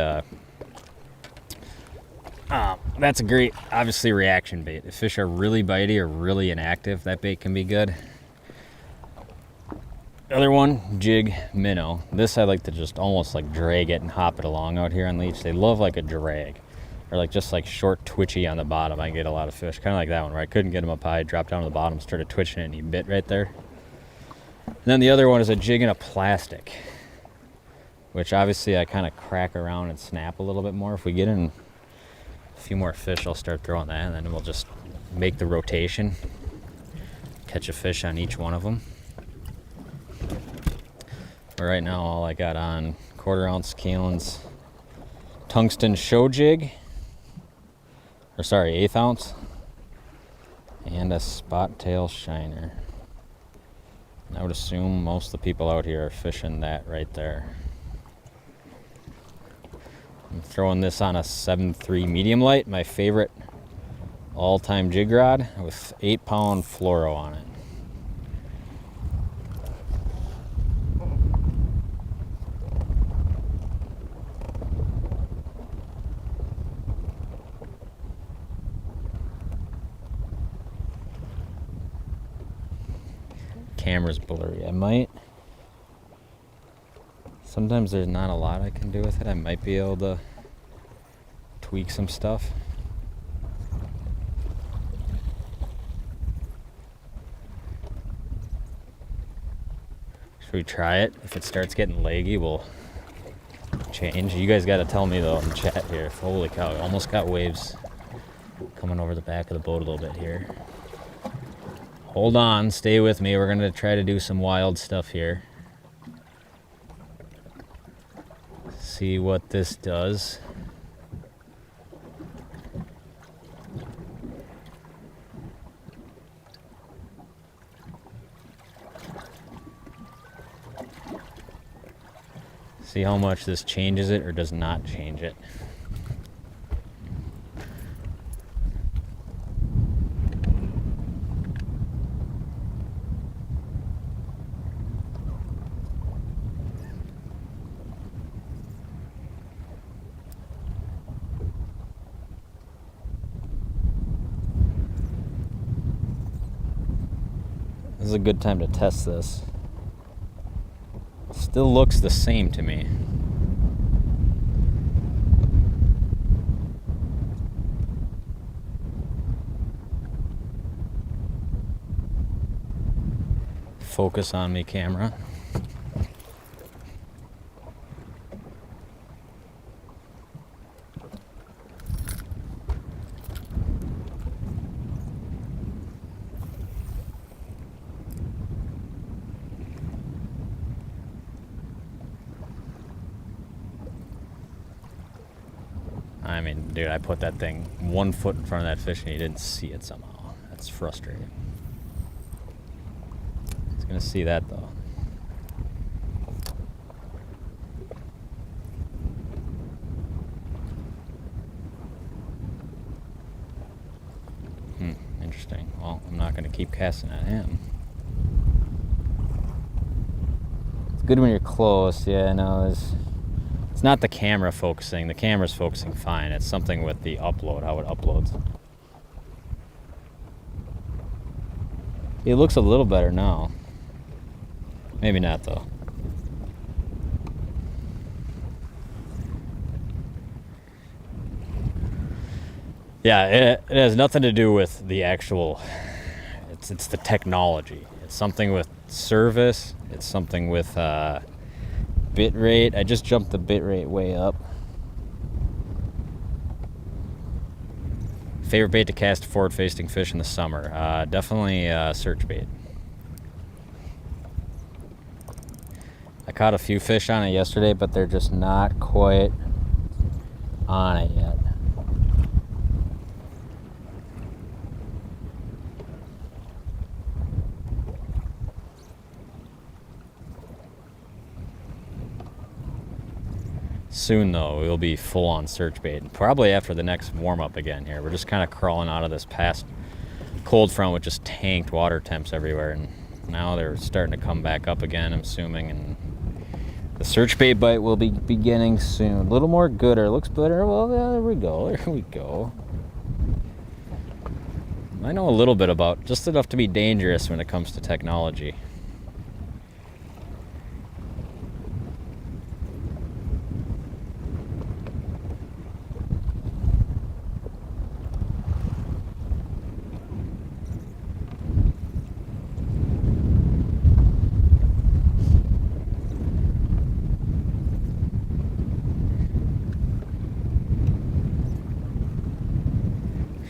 that's a great, obviously, reaction bait. If fish are really bitey or really inactive, that bait can be good. The other one, jig, minnow. This I like to just almost like drag it and hop it along out here on leech. They love like a drag, or like just like short twitchy on the bottom. I get a lot of fish, kind of like that one where I couldn't get him up high, dropped down to the bottom, started twitching it, and he bit right there. And then the other one is a jig in a plastic, which obviously I kind of crack around and snap a little bit more. If we get in a few more fish, I'll start throwing that, and then we'll just make the rotation, catch a fish on each one of them. But right now, all I got on 1/4 ounce Kalen's tungsten show jig, or sorry, 1/8 ounce, and a spot tail shiner. I would assume most of the people out here are fishing that right there. I'm throwing this on a 7.3 medium light, my favorite all-time jig rod, with 8-pound fluoro on it. Camera's blurry. Sometimes there's not a lot I can do with it. I might be able to tweak some stuff. Should we try it? If it starts getting leggy, we'll change. You guys got to tell me though in the chat here. Holy cow, I almost got waves coming over the back of the boat a little bit here. Hold on, stay with me. We're gonna try to do some wild stuff here. See what this does. See how much this changes it or does not change it. This is a good time to test this. Still looks the same to me. Focus on me, camera. I mean, dude, I put that thing 1 foot in front of that fish and he didn't see it somehow. That's frustrating. He's gonna see that though. Interesting. Well, I'm not gonna keep casting at him. It's good when you're close. Yeah, no, it's not the camera focusing. The camera's focusing fine. It's something with the upload, how it uploads. It looks a little better now. Maybe not though. Yeah, it has nothing to do with the actual, it's the technology. It's something with service. It's something with bit rate. I just jumped the bit rate way up. Favorite bait to cast forward facing fish in the summer? Definitely search bait. I caught a few fish on it yesterday, but they're just not quite on it yet. Soon though, we'll be full on search bait. Probably after the next warm up again here. We're just kind of crawling out of this past cold front with just tanked water temps everywhere, and now they're starting to come back up again, I'm assuming, and the search bait bite will be beginning soon. A little more gooder, looks better. Well, yeah, there we go. I know a little bit about, just enough to be dangerous when it comes to technology.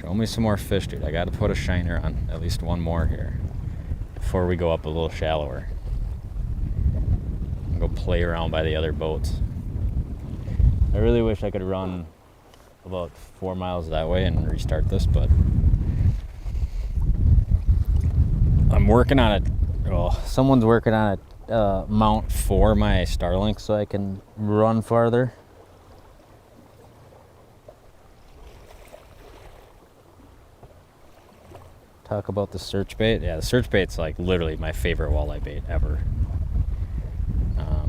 Show me some more fish, dude. I gotta put a shiner on at least one more here before we go up a little shallower. Go play around by the other boats. I really wish I could run about 4 miles that way and restart this, but I'm working on it. Well, someone's working on a mount for my Starlink so I can run farther. Talk about the search bait. Yeah, the search bait's like literally my favorite walleye bait ever.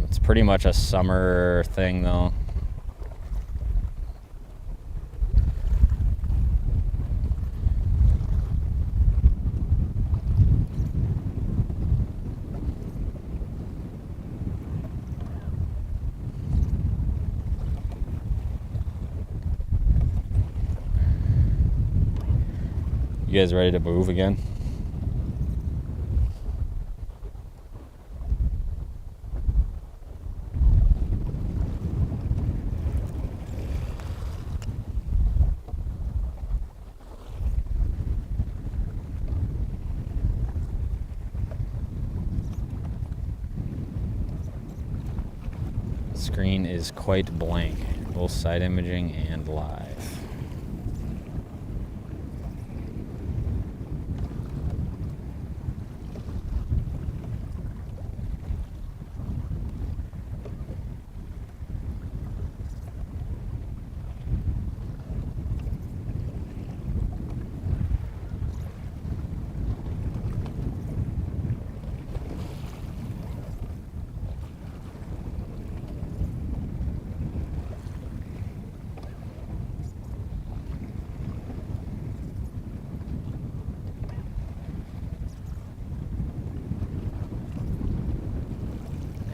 It's pretty much a summer thing though. You guys ready to move again? Screen is quite blank, both side imaging and live.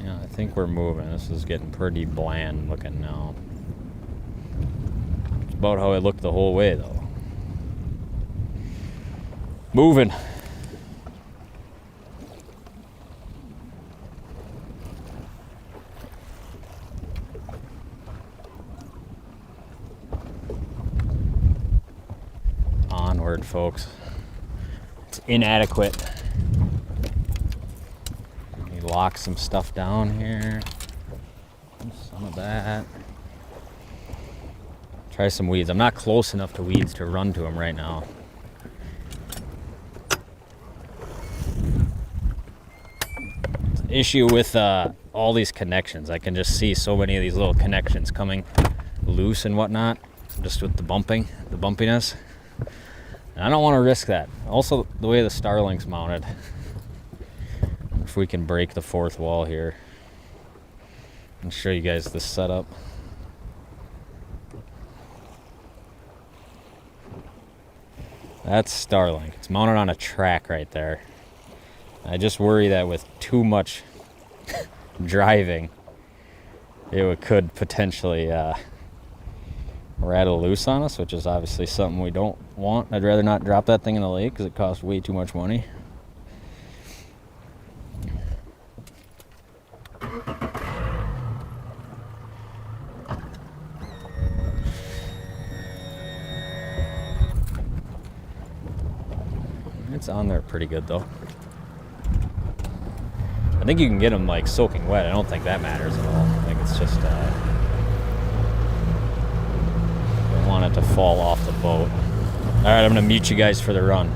I think we're moving. This is getting pretty bland looking now. It's about how it looked the whole way though. Moving. Onward, folks. It's inadequate. Lock some stuff down here. Some of that. Try some weeds. I'm not close enough to weeds to run to them right now. It's an issue with all these connections. I can just see so many of these little connections coming loose and whatnot, just with the bumpiness. And I don't want to risk that. Also, the way the Starlink's mounted. If we can break the fourth wall here and show you guys the setup. That's Starlink. It's mounted on a track right there. I just worry that with too much driving, it could potentially rattle loose on us, which is obviously something we don't want. I'd rather not drop that thing in the lake because it costs way too much money. It's on there pretty good though. I think you can get them like soaking wet. I don't think that matters at all. I think it's just don't want it to fall off the boat. All right, I'm gonna mute you guys for the run.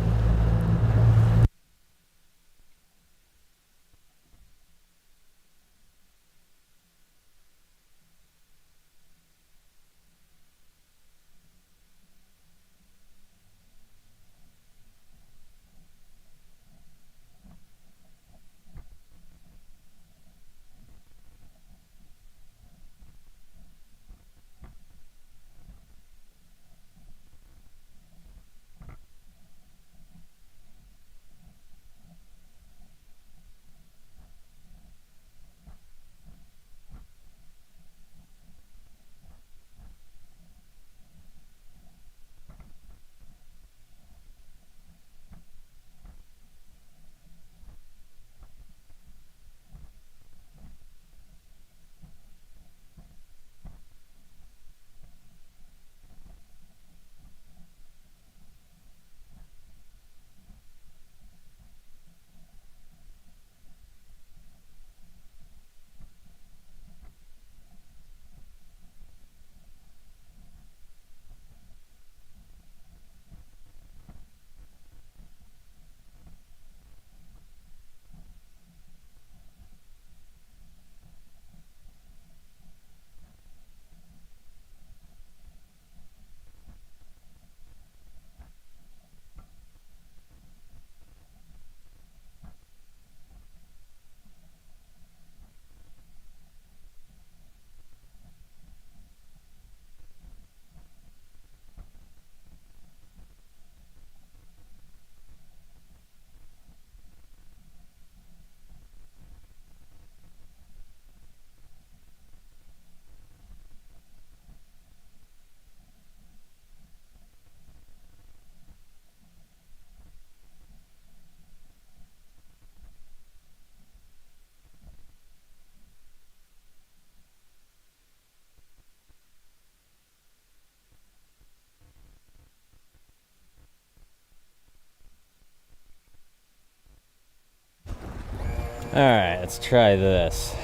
Alright, let's try this.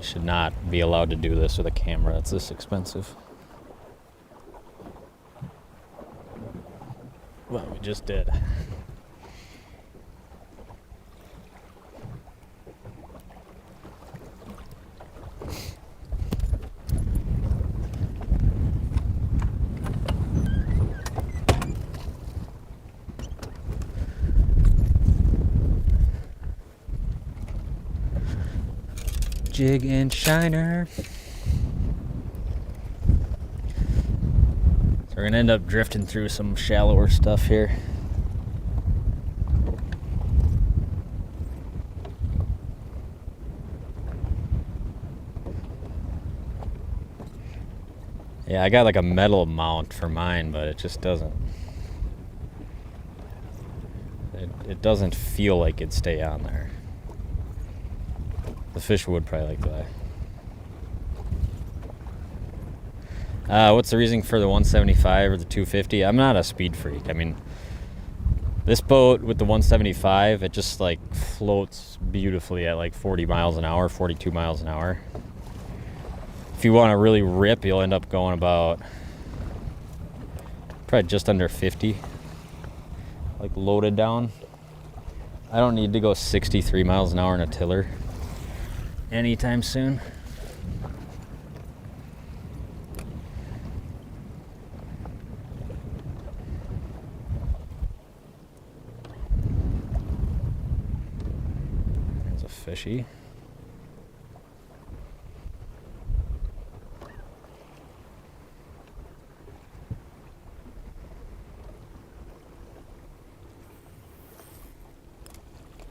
Should not be allowed to do this with a camera. It's this expensive. Well, we just did. Jig and shiner. So we're gonna end up drifting through some shallower stuff here. Yeah, I got like a metal mount for mine, but it just doesn't. It doesn't feel like it'd stay on there. The fish would probably like that. What's the reason for the 175 or the 250? I'm not a speed freak. I mean, this boat with the 175, it just like floats beautifully at like 40 miles an hour, 42 miles an hour. If you want to really rip, you'll end up going about probably just under 50, like loaded down. I don't need to go 63 miles an hour in a tiller anytime soon. There's a fishy.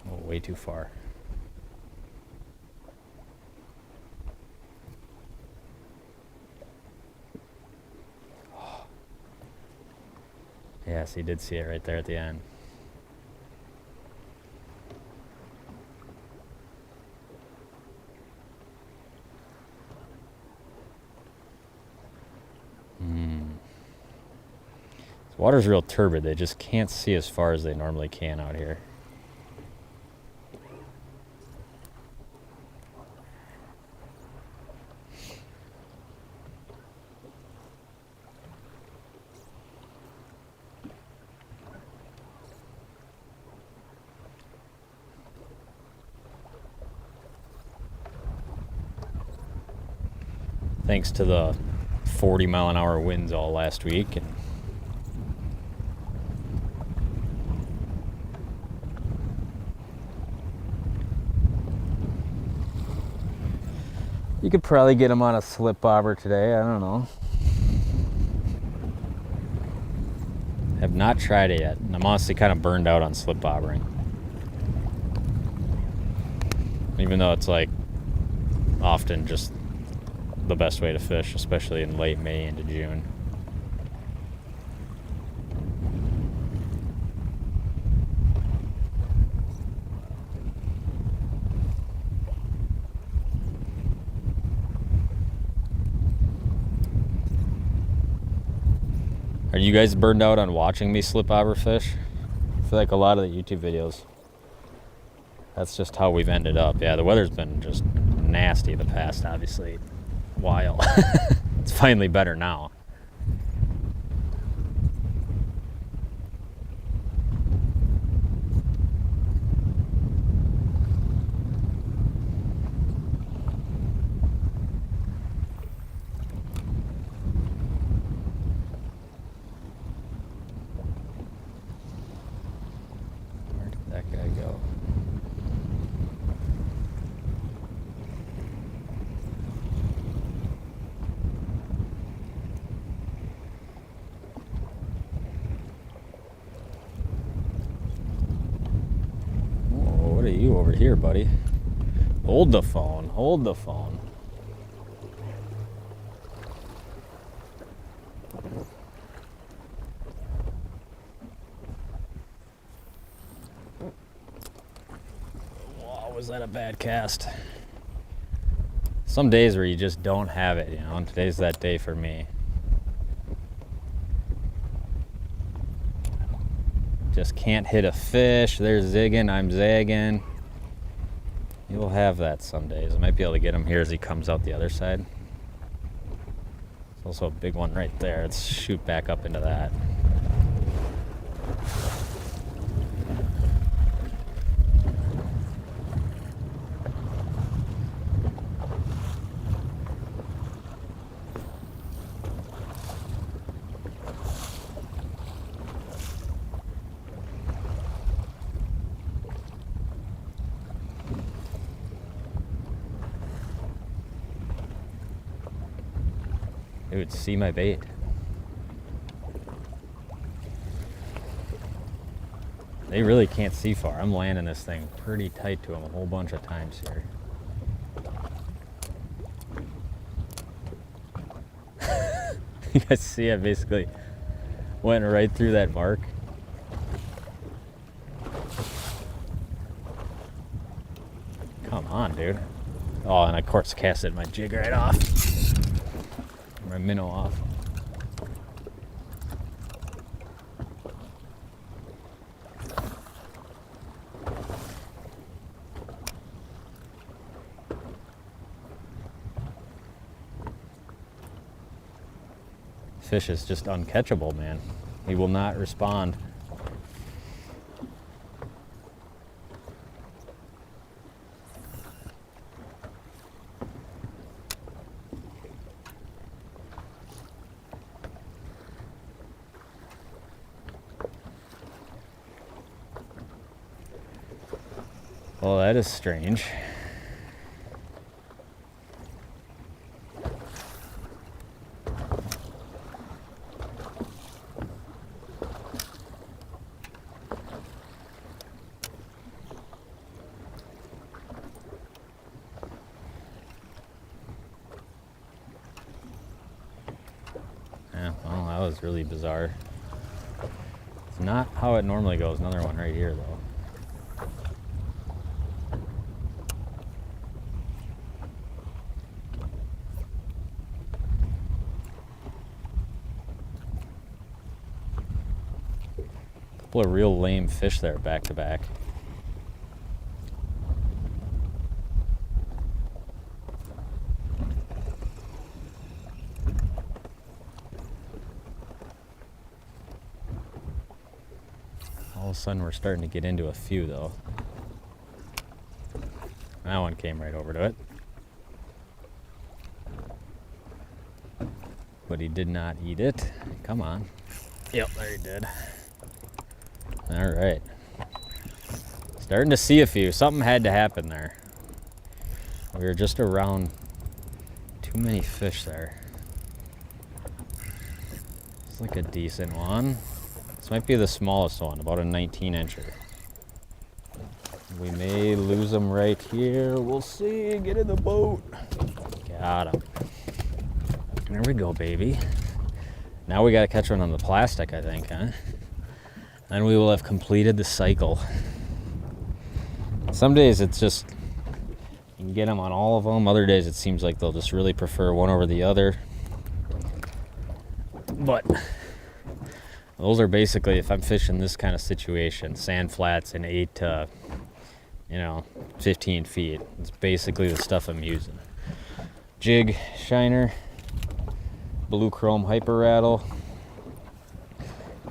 Oh, way too far. Yes, he did see it right there at the end. This water's real turbid. They just can't see as far as they normally can out here. Thanks to the 40-mile-an-hour winds all last week, and you could probably get them on a slip bobber today. I don't know. Have not tried it yet. I'm honestly kind of burned out on slip bobbering, even though it's like often just the best way to fish, especially in late May into June. Are you guys burned out on watching me slip bobber fish? I feel like a lot of the YouTube videos, that's just how we've ended up. Yeah, the weather's been just nasty the past, obviously, while. It's finally better now. Where did that guy go? What are you over here, buddy? Hold the phone. Hold the phone. Wow, was that a bad cast? Some days where you just don't have it, you know, and today's that day for me. just can't hit a fish. They're zigging, I'm zagging. You'll have that some days. I might be able to get him here as he comes out the other side. There's also a big one right there. Let's shoot back up into that. They would see my bait. They really can't see far. I'm landing this thing pretty tight to them a whole bunch of times here. You guys see I basically went right through that mark. Come on, dude. Oh, and of course casted my jig right off. My minnow off. Fish is just uncatchable, man. He will not respond. Well, that is strange. Yeah, well, that was really bizarre. It's not how it normally goes. Another one right here, though. Couple of real lame fish there back to back. All of a sudden we're starting to get into a few though. That one came right over to it. But he did not eat it. Come on. Yep, there he did. All right. Starting to see a few. Something had to happen there. We were just around too many fish there. It's like a decent one. This might be the smallest one, about a 19-incher. We may lose them right here. We'll see. Get in the boat. Got him. There we go, baby. Now we got to catch one on the plastic, I think, huh? And we will have completed the cycle. Some days it's just, you can get them on all of them. Other days it seems like they'll just really prefer one over the other. But those are basically, if I'm fishing this kind of situation, sand flats in 8 to, 15 feet. It's basically the stuff I'm using. Jig, shiner, blue chrome hyper rattle,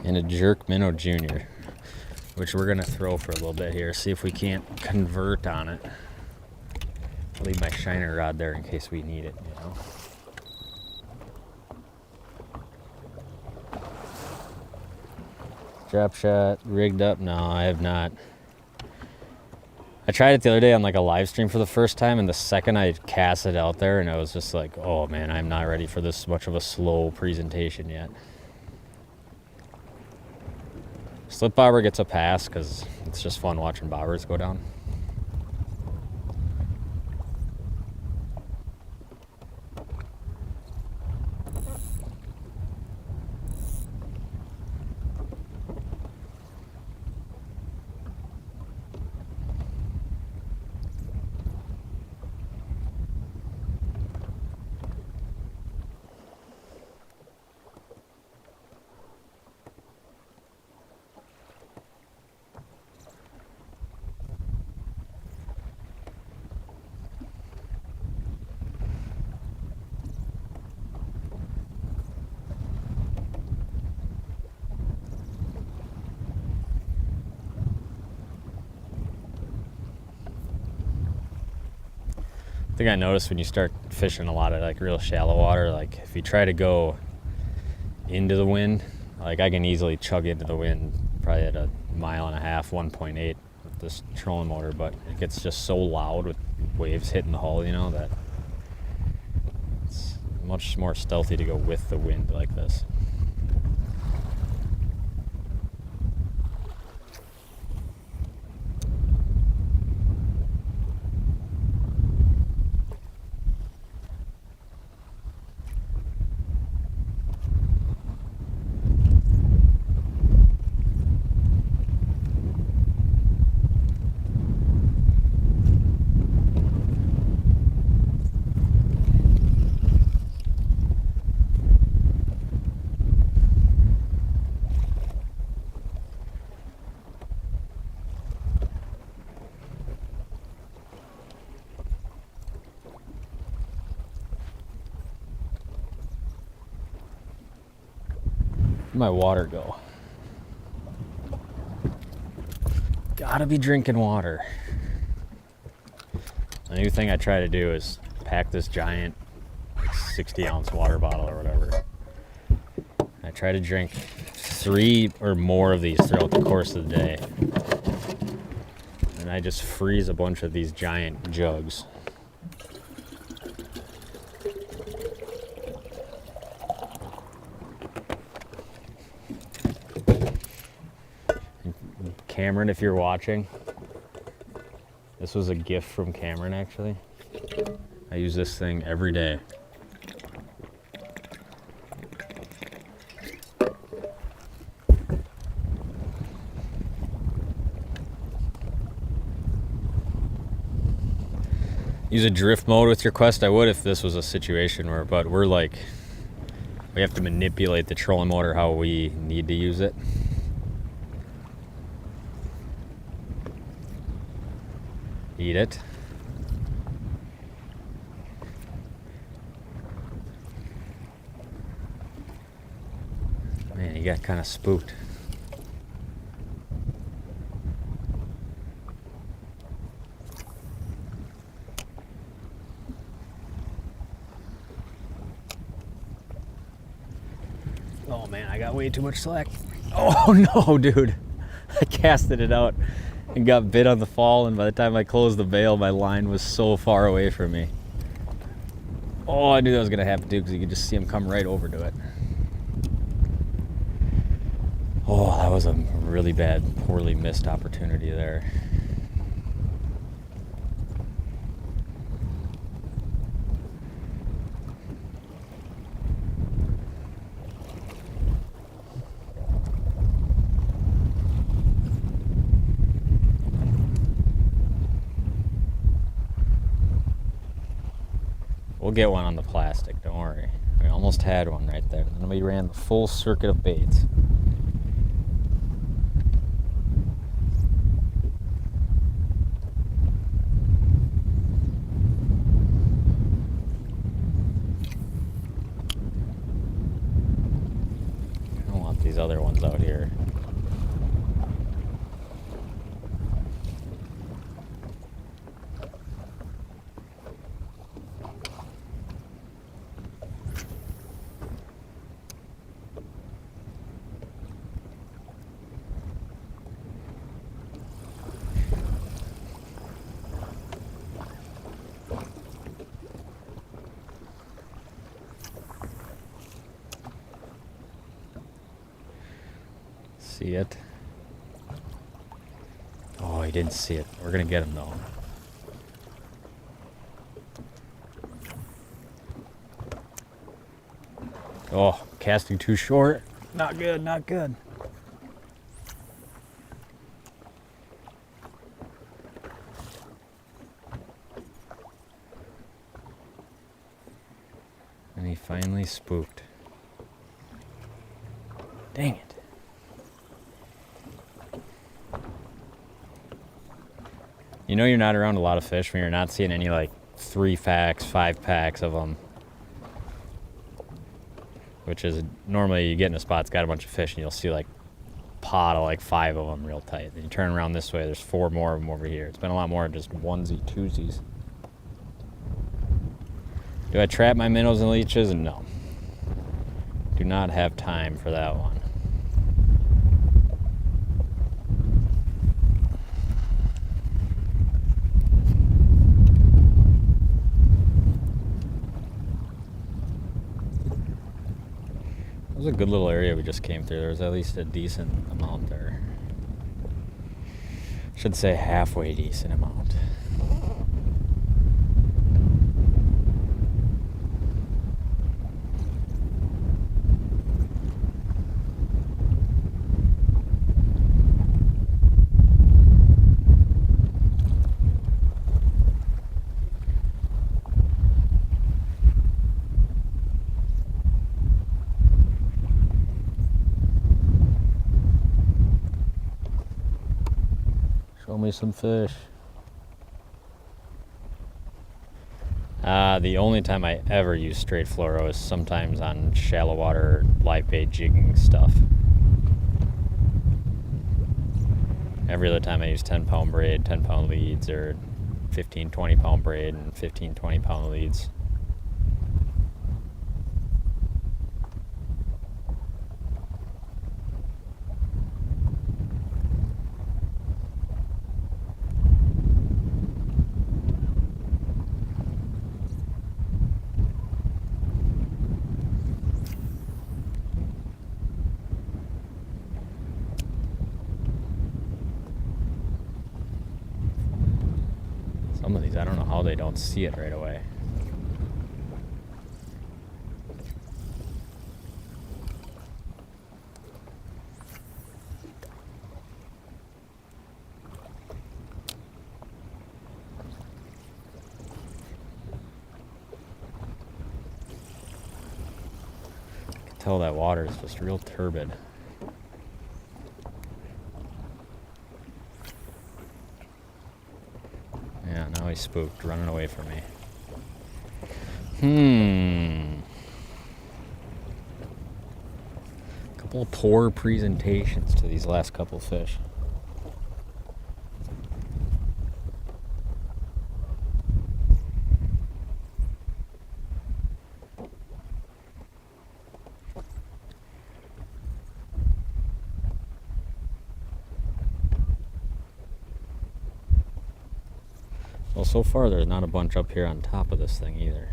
and a jerk minnow junior, which we're gonna throw for a little bit here, see if we can't convert on it. I'll leave my shiner rod there in case we need it, Drop shot, rigged up? No, I have not. I tried it the other day on like a live stream for the first time, and the second I cast it out there, and I was just like, oh man, I'm not ready for this much of a slow presentation yet. Slip bobber gets a pass because it's just fun watching bobbers go down. thing I noticed when you start fishing a lot of like real shallow water, like if you try to go into the wind, like I can easily chug into the wind probably at 1.5 miles, 1.8 with this trolling motor, but it gets just so loud with waves hitting the hull, you know, that it's much more stealthy to go with the wind like this. Where'd my water go? Gotta be drinking water. The new thing I try to do is pack this giant 60-ounce water bottle or whatever. I try to drink 3 or more of these throughout the course of the day. And I just freeze a bunch of these giant jugs. Cameron, if you're watching, this was a gift from Cameron actually. I use this thing every day. Use a drift mode with your Quest? I would if this was a situation where, but we're like, we have to manipulate the trolling motor how we need to use it. Eat it. Man, he got kind of spooked. Oh man, I got way too much slack. Oh no, dude. I casted it out and got bit on the fall, and by the time I closed the bail, my line was so far away from me. Oh, I knew that was gonna happen too, because you could just see him come right over to it. Oh, that was a really bad, poorly missed opportunity there. We'll get one on the plastic, don't worry. We almost had one right there. Then we ran the full circuit of baits. I don't want these other ones out here. See it? Oh, he didn't see it. We're gonna get him though. Oh, casting too short. Not good, not good. And he finally spooked. Dang it. You know you're not around a lot of fish when you're not seeing any like 3 packs, 5 packs of them. Which is normally you get in a spot that's got a bunch of fish and you'll see like a pot of like 5 of them real tight. Then you turn around this way, there's 4 more of them over here. It's been a lot more just onesie twosies. Do I trap my minnows and leeches? No. Do not have time for that one. It was a good little area we just came through. There was at least a decent amount there. Should say halfway decent amount. Show me some fish. The only time I ever use straight fluoro is sometimes on shallow water live bait jigging stuff. Every other time I use 10-pound braid, 10-pound leads, or 15, 20-pound braid and 15, 20-pound leads. Some of these, I don't know how they don't see it right away. I can tell that water is just real turbid. Yeah, now he's spooked, running away from me. Couple of poor presentations to these last couple fish. Well, so far there's not a bunch up here on top of this thing either.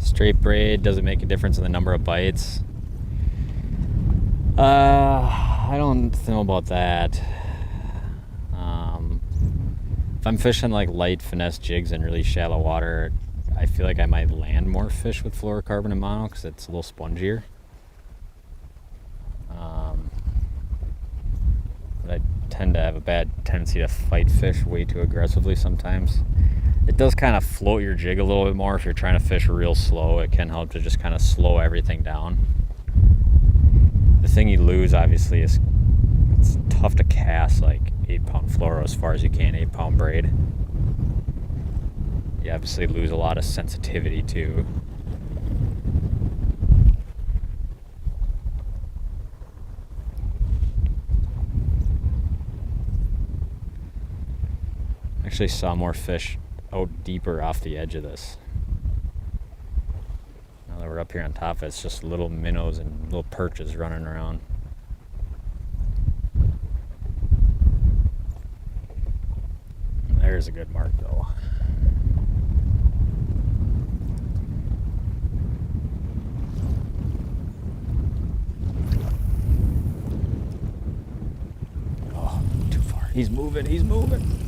Straight braid, does it make a difference in the number of bites? I don't know about that. If I'm fishing like light finesse jigs in really shallow water, I feel like I might land more fish with fluorocarbon and mono because it's a little spongier. But I tend to have a bad tendency to fight fish way too aggressively sometimes. It does kind of float your jig a little bit more if you're trying to fish real slow. It can help to just kind of slow everything down. The thing you lose, obviously, is it's tough to cast like 8-pound fluoro as far as you can 8-pound braid. You obviously lose a lot of sensitivity too. Actually saw more fish out deeper off the edge of this. Now that we're up here on top of it, it's just little minnows and little perches running around. There's a good mark though. Oh, too far. He's moving, he's moving.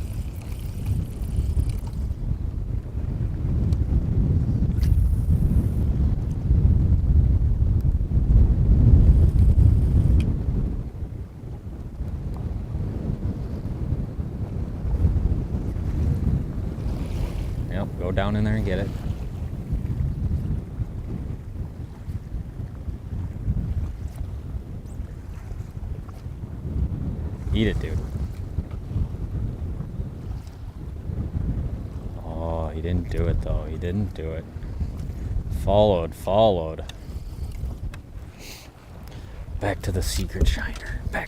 Go down in there and get it. Eat it, dude. he didn't do it though. He didn't do it. Followed. Back to the secret shiner. I've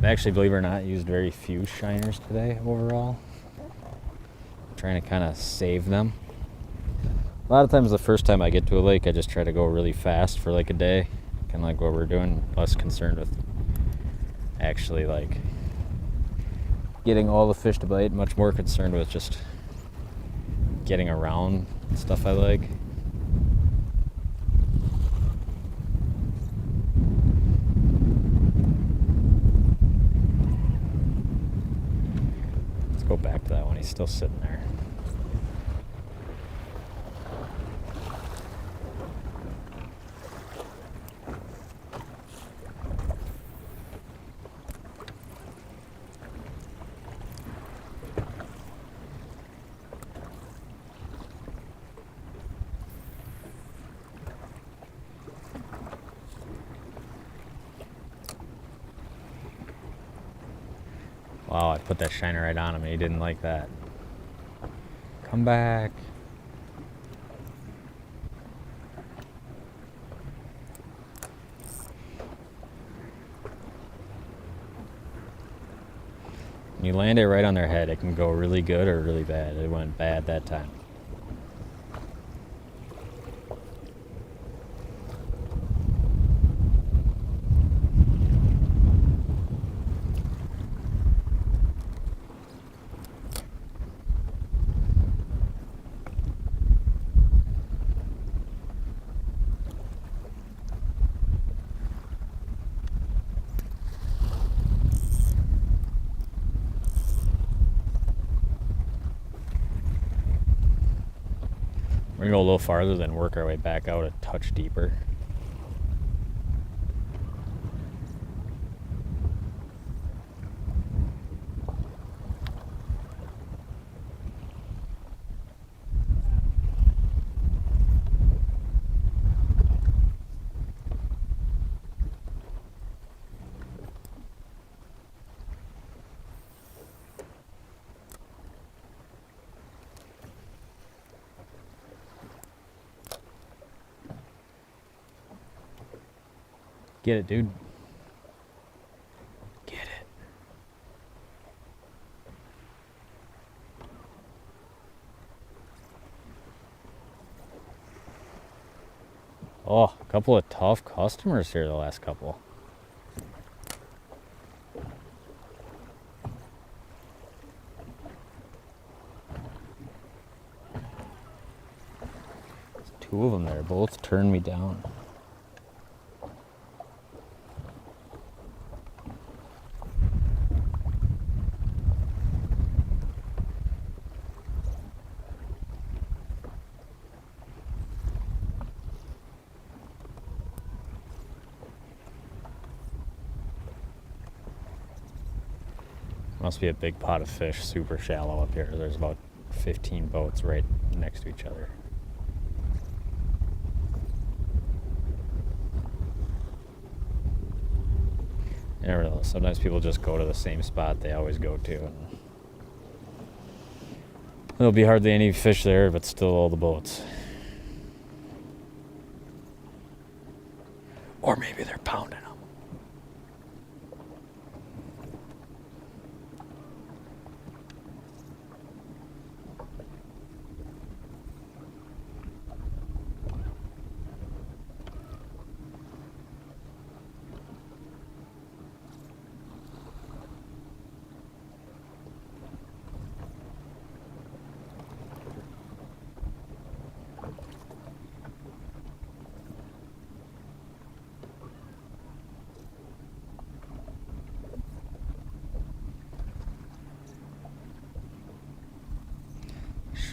actually, believe it or not, used very few shiners today overall. I'm trying to kind of save them. A lot of times the first time I get to a lake, I just try to go really fast for like a day. Kind of like what we're doing, less concerned with actually like getting all the fish to bite, much more concerned with just getting around stuff I like. Let's go back to that one. He's still sitting there. Wow, I put that shiner right on him and he didn't like that. Come back. When you land it right on their head, it can go really good or really bad. It went bad that time. We're gonna go a little farther, then work our way back out a touch deeper. Get it, dude. Get it. Oh, a couple of tough customers here the last couple. There's two of them there, both turned me down. Must be a big pot of fish, super shallow up here. There's about 15 boats right next to each other. You never know. Sometimes people just go to the same spot they always go to. And there'll be hardly any fish there, but still all the boats. Or maybe they're pounding them.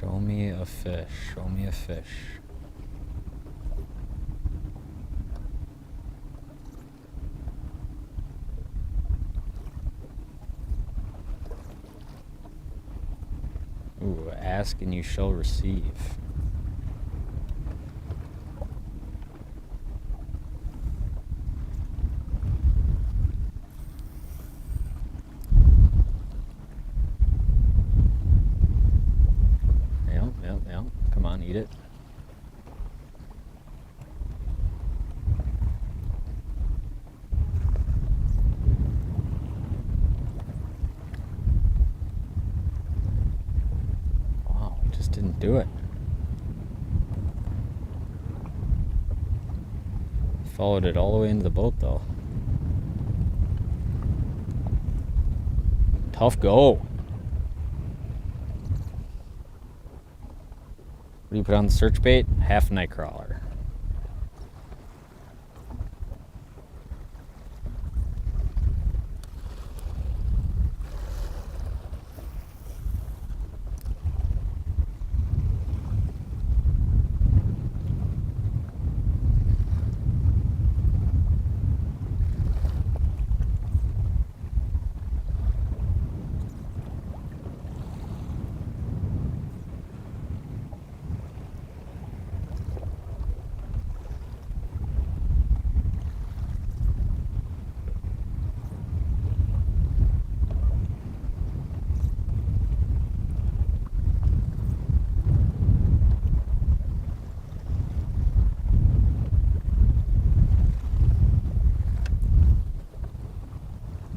Show me a fish. Show me a fish. Ooh, ask and you shall receive. on, eat it. Wow, it just didn't do it. Followed it all the way into the boat though. Tough go. What do you put on the search bait? Half night crawler.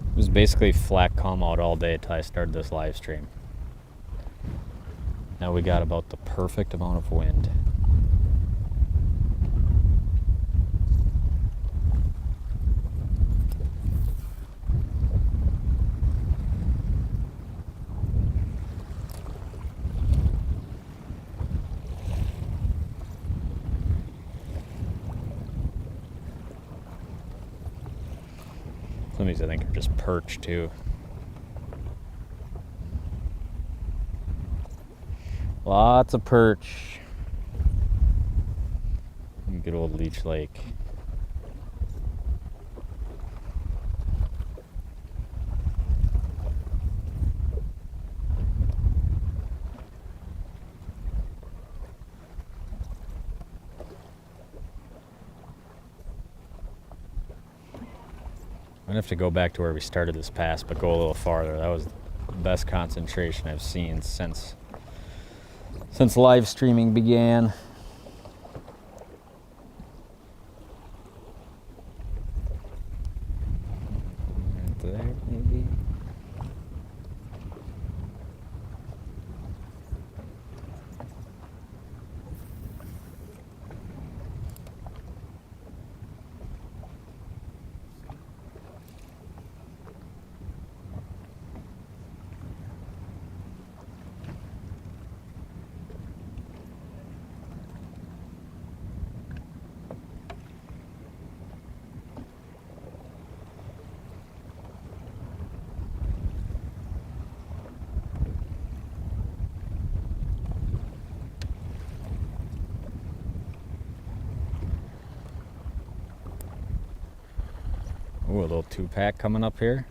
It was basically flat calm out all day until I started this live stream. Now we got about the perfect amount of wind. Some of these I think are just perch too. Lots of perch. Good old Leech Lake. I'm gonna have to go back to where we started this pass, but go a little farther. That was the best concentration I've seen since live streaming began. Right there, maybe. Ooh, a little 2-pack coming up here.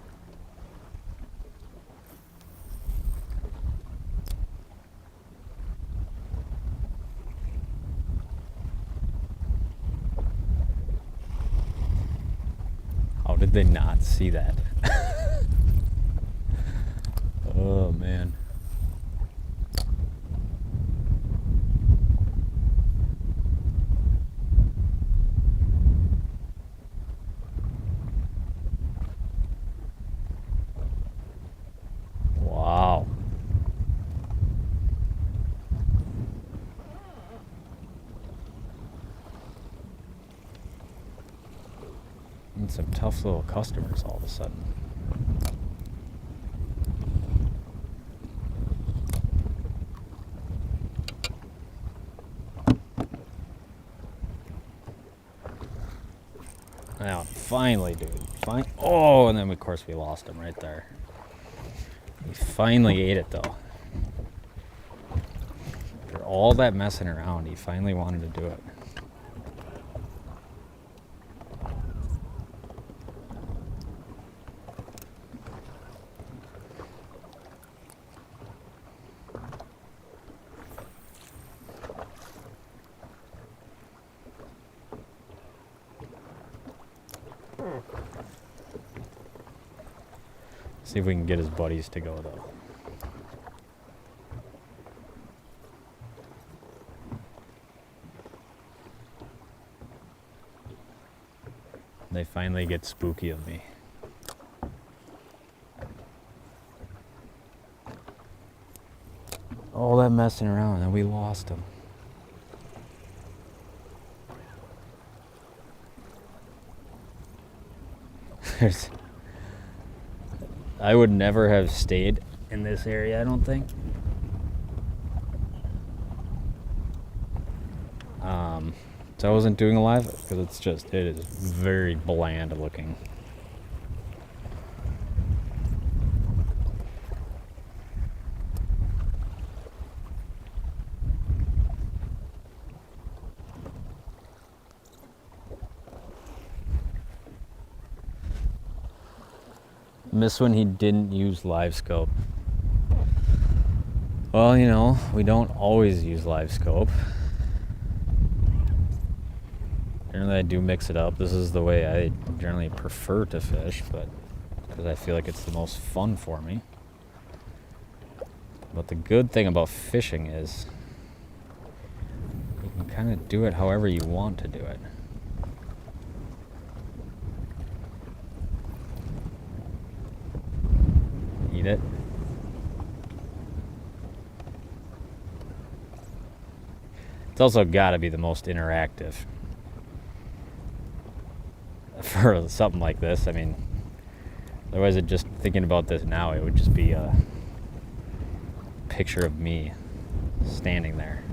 How did they not see that? Oh man. Wow. And some tough little customers all of a sudden. Now, finally, dude. Oh, and then of course we lost him right there. He finally ate it though. After all that messing around, he finally wanted to do it. See if we can get his buddies to go though. They finally get spooky of me. All that messing around and we lost them. I would never have stayed in this area, I don't think. So I wasn't doing a live because it is very bland looking. Miss when he didn't use live scope. Well, you know, we don't always use live scope. Generally I do mix it up. This is the way I generally prefer to fish, but because I feel like it's the most fun for me. But the good thing about fishing is you can kind of do it however you want to do it. Eat it. It's also got to be the most interactive for something like this. I mean, otherwise, just thinking about this now, it would just be a picture of me standing there.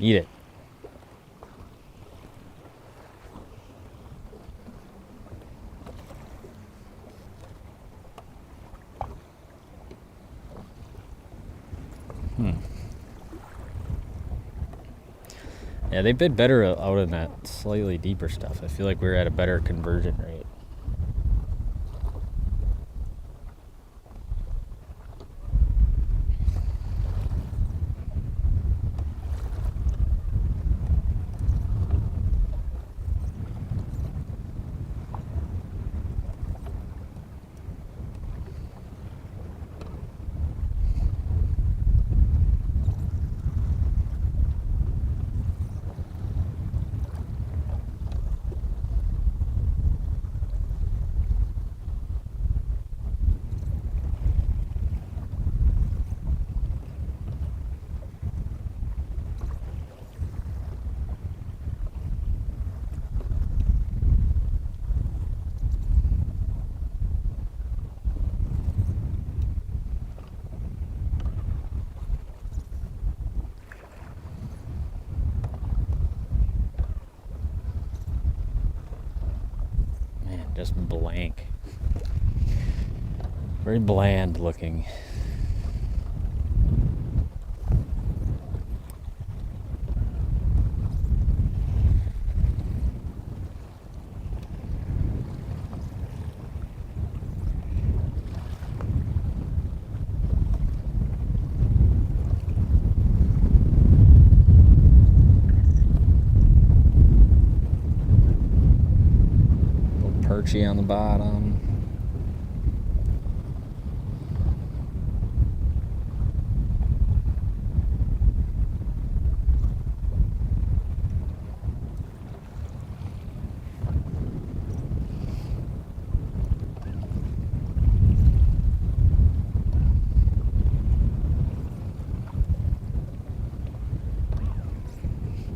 Eat it. Yeah, they bid better out in that slightly deeper stuff. I feel like we're at a better conversion rate. Just blank. Very bland looking. Perchy on the bottom.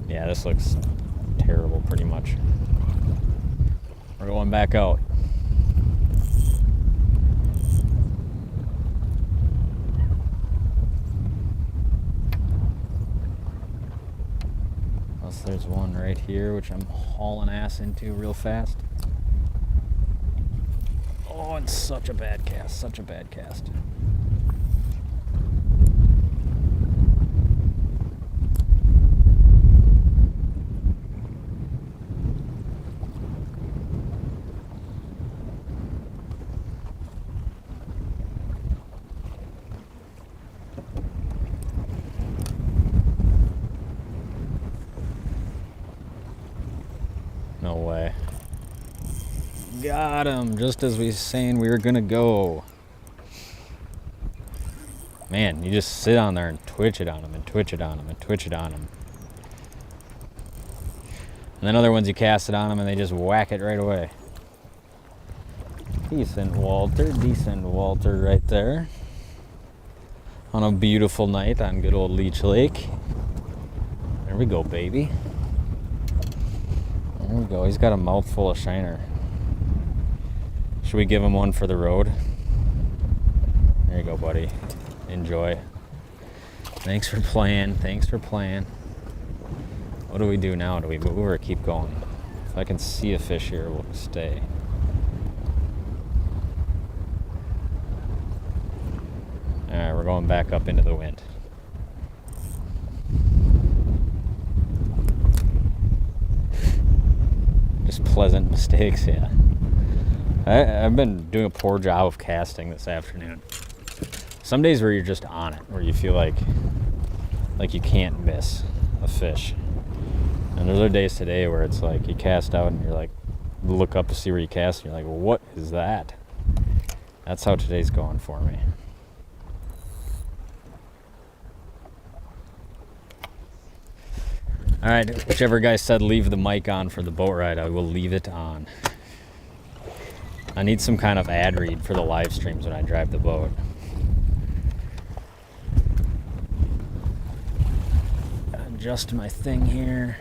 Yeah, this looks terrible pretty much. We're going back out. Unless there's one right here, which I'm hauling ass into real fast. Oh, it's such a bad cast, such a bad cast. got him, just as we were saying we were gonna go. Man, you just sit on there and twitch it on him and twitch it on him and twitch it on him. And then other ones you cast it on them and they just whack it right away. Decent Walter right there. On a beautiful night on good old Leech Lake. There we go, baby. There we go, he's got a mouthful of shiner. Should we give him one for the road? There you go, buddy. Enjoy. Thanks for playing. What do we do now? Do we move or keep going? If I can see a fish here, we'll stay. Alright, we're going back up into the wind. Just pleasant mistakes, yeah. I've been doing a poor job of casting this afternoon. Some days where you're just on it, where you feel like you can't miss a fish. And there's other days today where it's like you cast out and you're like, look up to see where you cast and you're like, well, what is that? That's how today's going for me. All right, whichever guy said leave the mic on for the boat ride, I will leave it on. I need some kind of ad read for the live streams when I drive the boat. Adjust my thing here.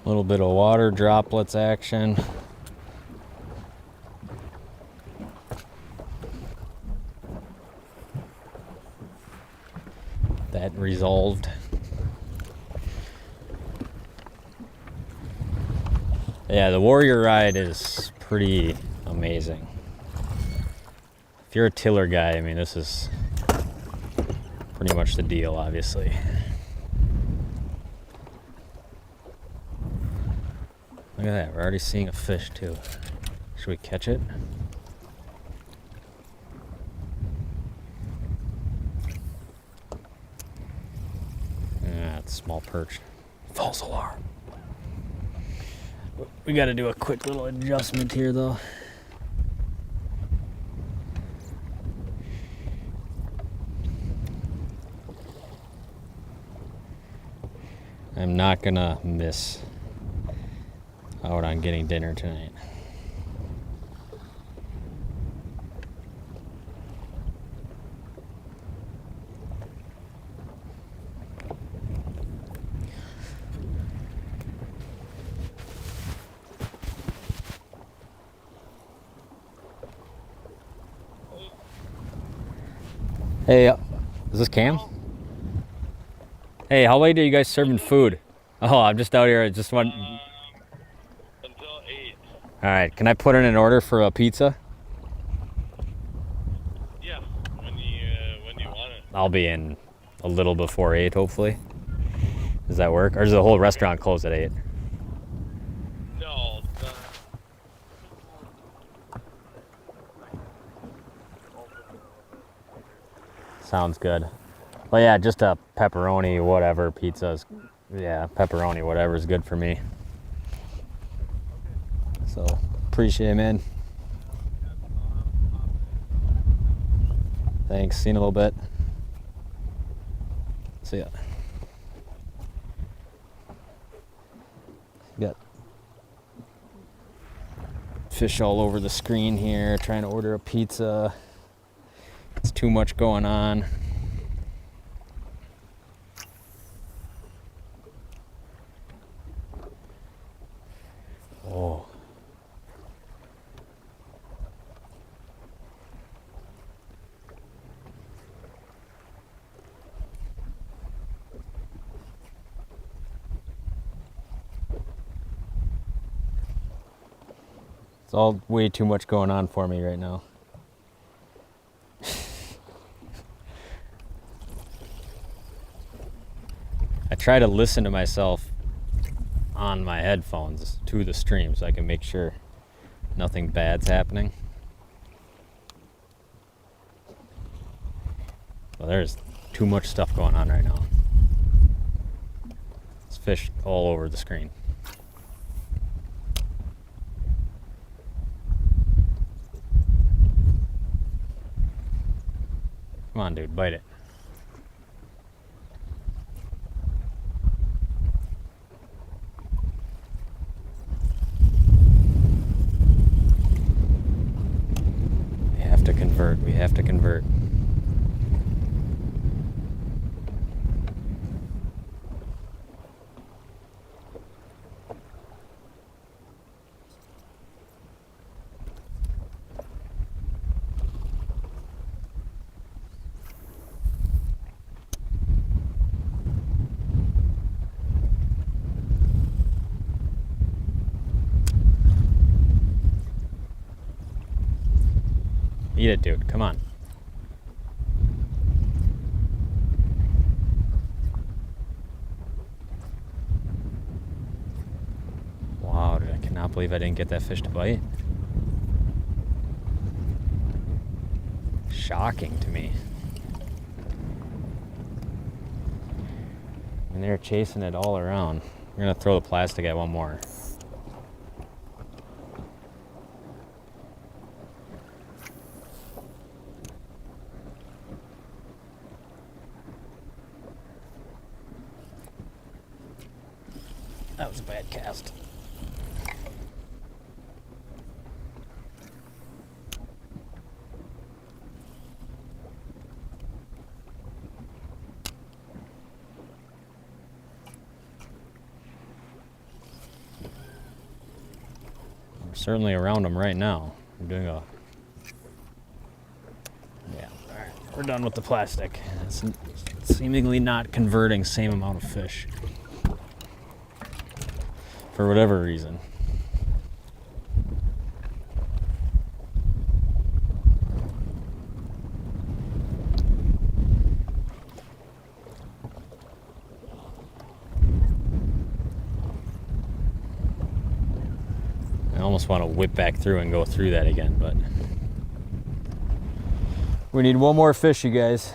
A little bit of water droplets action. That resolved. Yeah, the Warrior ride is pretty amazing. If you're a tiller guy, I mean, this is pretty much the deal, obviously. Look at that, we're already seeing a fish too. Should we catch it? Ah, it's a small perch. False alarm. We gotta do a quick little adjustment here though. I'm not gonna miss out on getting dinner tonight. Hey, is this Cam? Hey, how late are you guys serving food? Oh, I'm just out here. I just want. Until 8. All right, can I put in an order for a pizza? Yeah, when you want it. I'll be in a little before 8, hopefully. Does that work? Or does the whole restaurant close at 8? No. Sounds good. But yeah, just a pepperoni, whatever pizza's. Yeah, pepperoni, whatever is good for me. So appreciate it, man. Thanks. See you in a little bit. See ya. Got fish all over the screen here. Trying to order a pizza. It's too much going on. Oh. It's all way too much going on for me right now. I try to listen to myself on my headphones to the stream so I can make sure nothing bad's happening. Well, there's too much stuff going on right now. There's fish all over the screen. Come on, dude, bite it. We have to convert. Eat it, dude. Come on. Wow, dude, I cannot believe I didn't get that fish to bite. Shocking to me. And they're chasing it all around. We're gonna throw the plastic at one more. That was a bad cast. We're certainly around them right now. I'm doing a... Yeah, all right. We're done with the plastic. It's seemingly not converting same amount of fish. For whatever reason. almost want to whip back through and go through that again, but we need one more fish, you guys.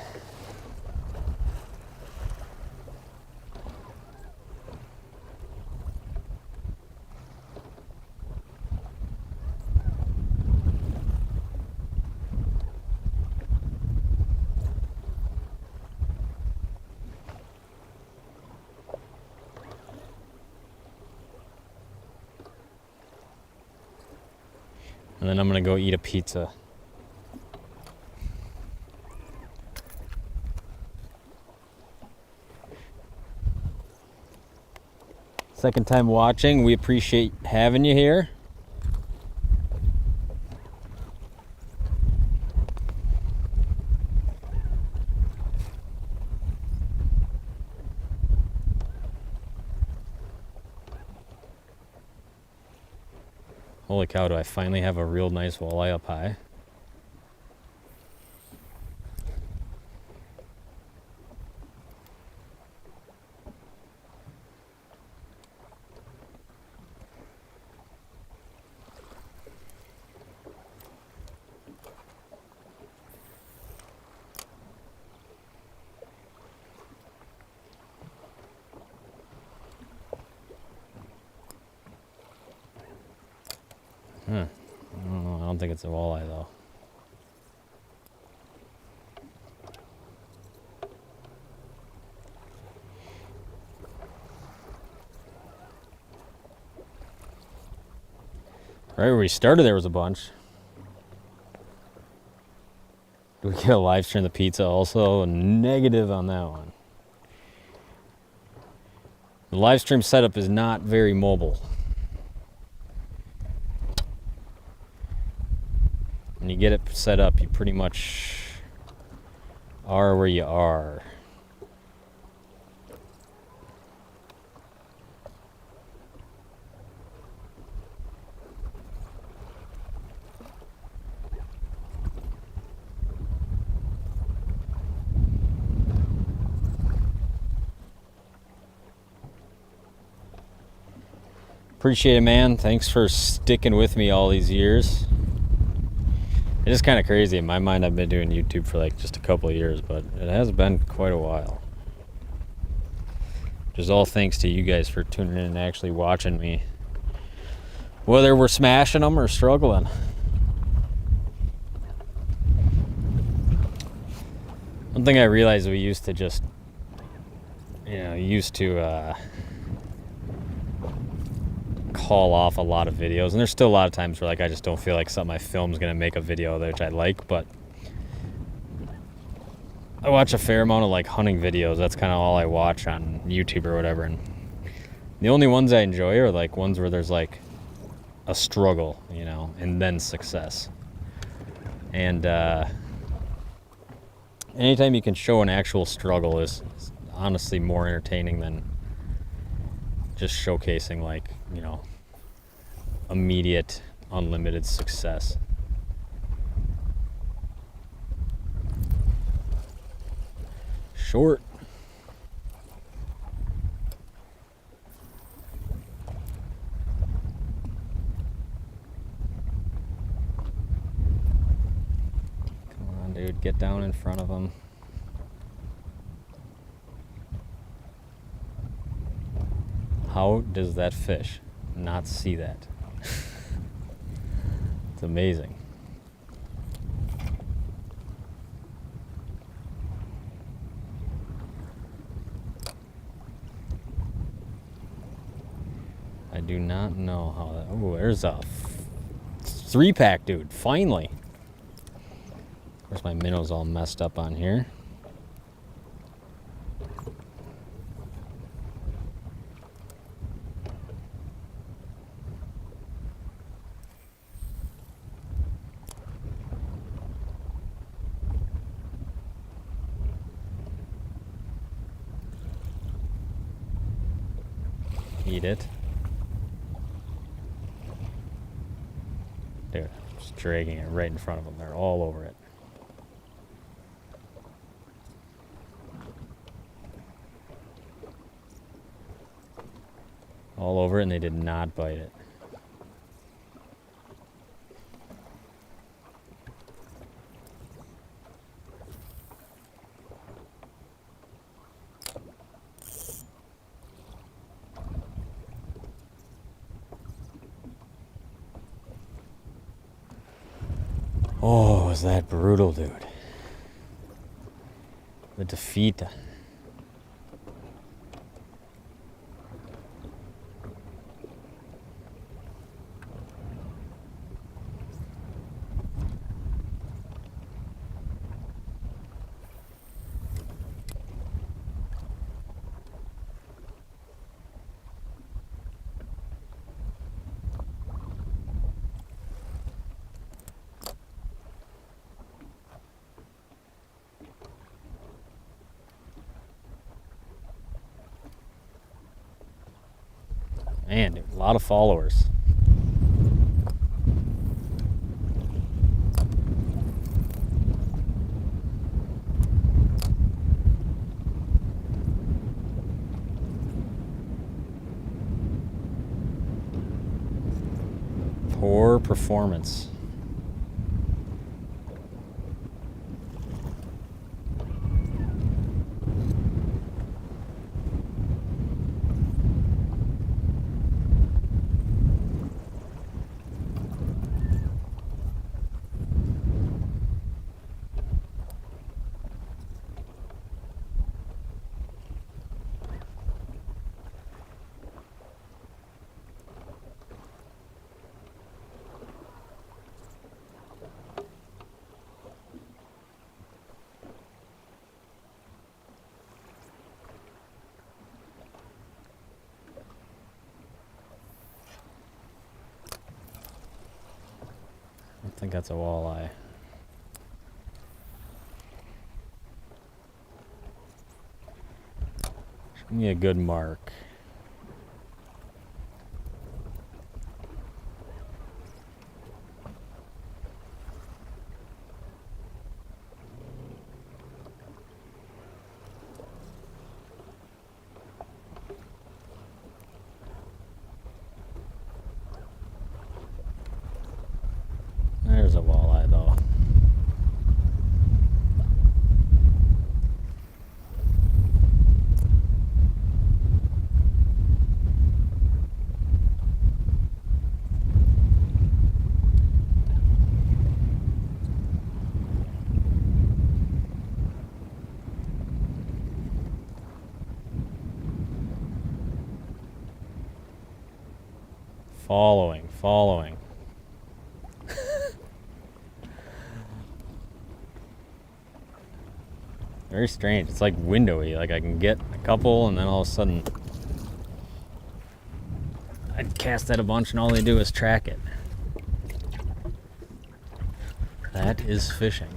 And then I'm gonna go eat a pizza. Second time watching, we appreciate having you here. Holy cow, do I finally have a real nice walleye up high? I don't know. I don't think it's a walleye though. Right where we started, there was a bunch. Do we get a live stream of the pizza also? A negative on that one. The live stream setup is not very mobile. When you get it set up, you pretty much are where you are. Appreciate it, man. Thanks for sticking with me all these years. It is kind of crazy. In my mind, I've been doing YouTube for like just a couple of years, but it has been quite a while. Just all thanks to you guys for tuning in and actually watching me, whether we're smashing them or struggling. One thing I realized, we used to just, call off a lot of videos, and there's still a lot of times where like I just don't feel like something I film is gonna make a video which I like, but I watch a fair amount of like hunting videos. That's kind of all I watch on YouTube or whatever, and the only ones I enjoy are like ones where there's like a struggle, and then success. And anytime you can show an actual struggle is honestly more entertaining than just showcasing like, immediate, unlimited success. Short. Come on, dude, get down in front of him. How does that fish not see that? It's amazing. I do not know how that... Oh, there's a 3-pack, dude. Finally. Of course, my minnow's all messed up on here. Eat it. Dude, just dragging it right in front of them. They're all over it. All over it, and they did not bite it. Oh, was that brutal, dude. The defeat. Man, dude, a lot of followers. Poor performance. I think that's a walleye. Show me a good mark. There's a walleye though. Following. Very strange. It's like windowy. Like I can get a couple and then all of a sudden I'd cast that a bunch and all they do is track it. That is fishing.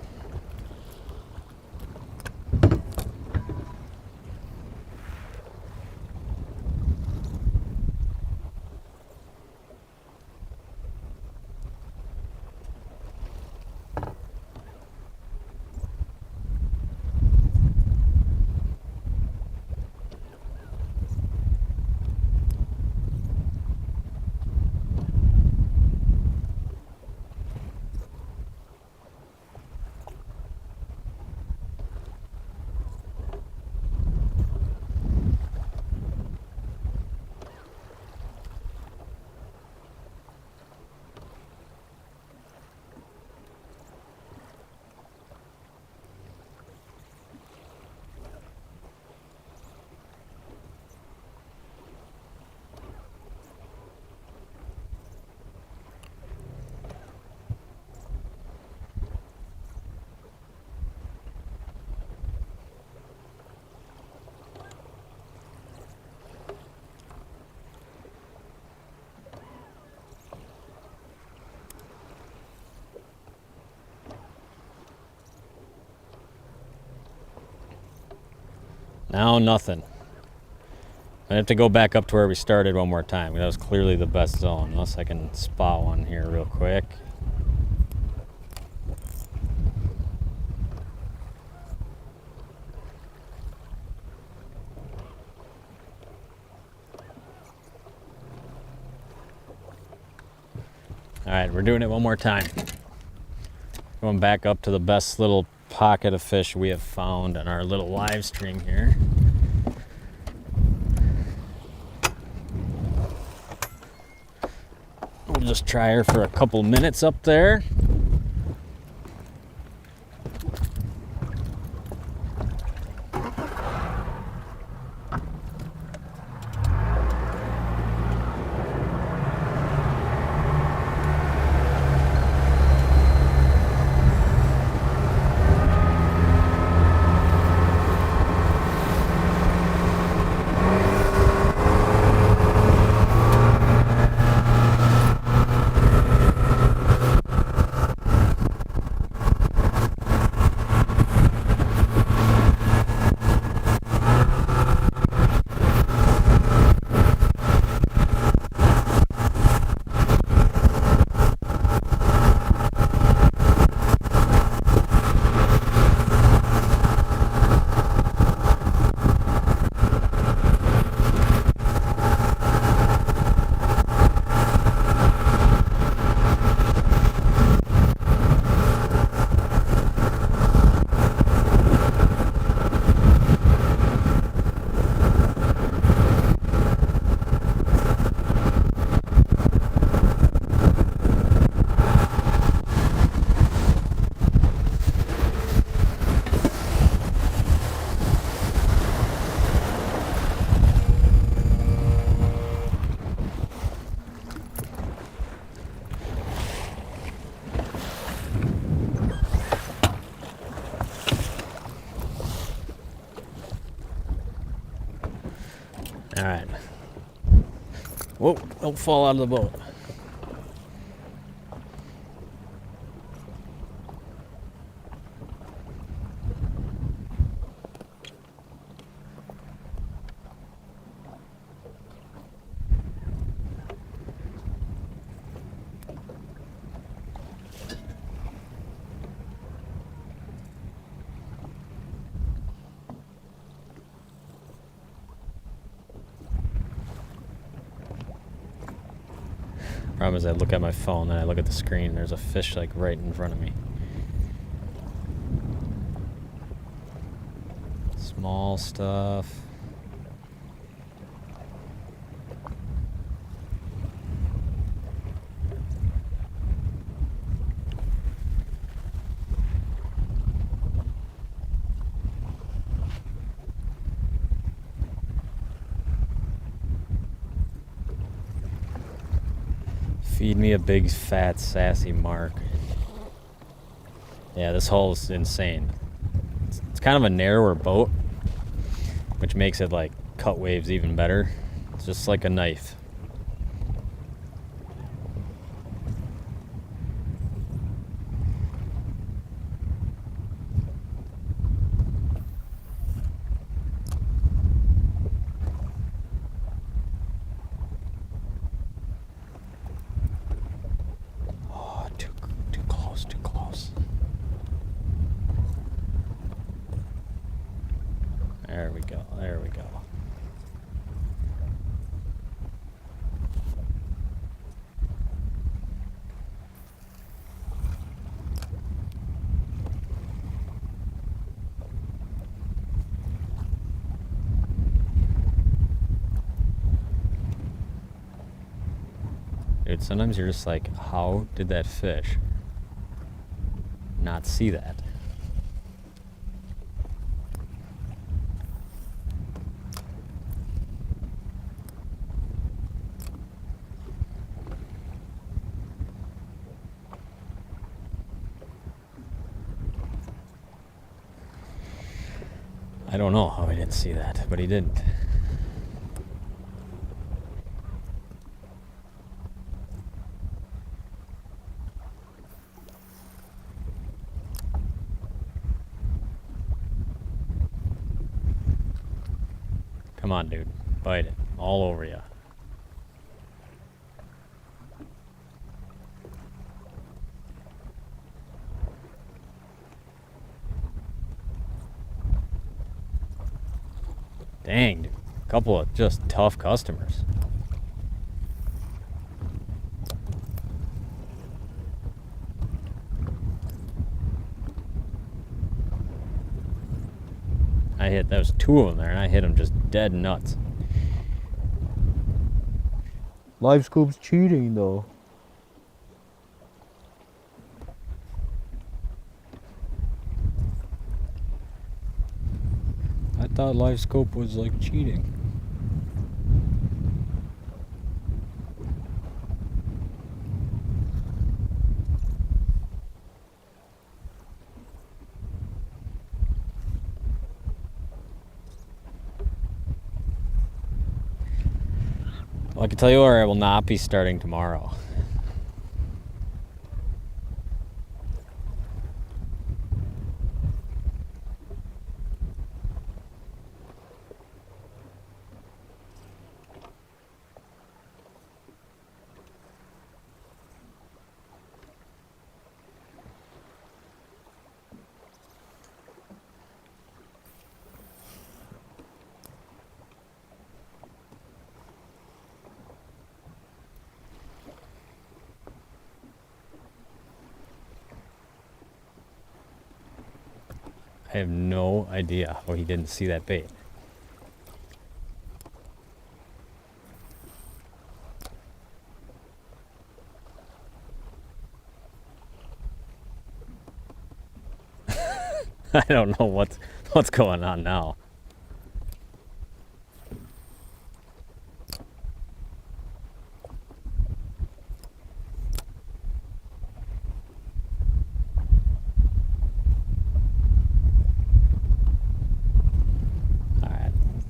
Now nothing. I have to go back up to where we started one more time. That was clearly the best zone, unless I can spot one here real quick. All right, we're doing it one more time. Going back up to the best little pocket of fish we have found on our little live stream here. We'll just try her for a couple minutes up there. Whoa, don't fall out of the boat. Problem is I look at my phone and I look at the screen, there's a fish like right in front of me. Small stuff. Feed me a big, fat, sassy mark. Yeah, this hole is insane. It's kind of a narrower boat, which makes it like cut waves even better. It's just like a knife. Too close. There we go. Dude, sometimes you're just like, how did that fish not see that? I don't know how he didn't see that, but he didn't. Come on, dude. Bite it. All over you. Dang, dude. A couple of just tough customers. There was two of them there, and I hit them just dead nuts. Live scope's cheating, though. I thought live scope was like cheating. Well, I can tell you where I will not be starting tomorrow. I have no idea how he didn't see that bait. I don't know what's going on now.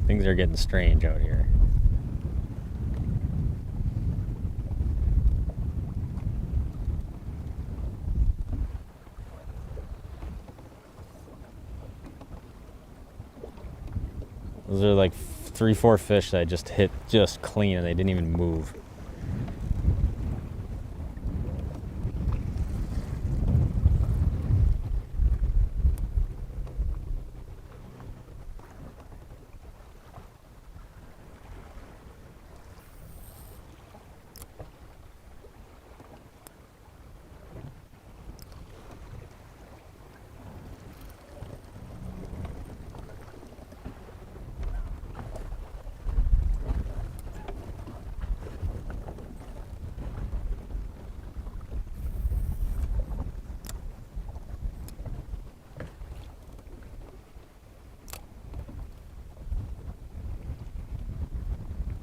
Things are getting strange out here. Those are like 3-4 fish that I just hit just clean and they didn't even move.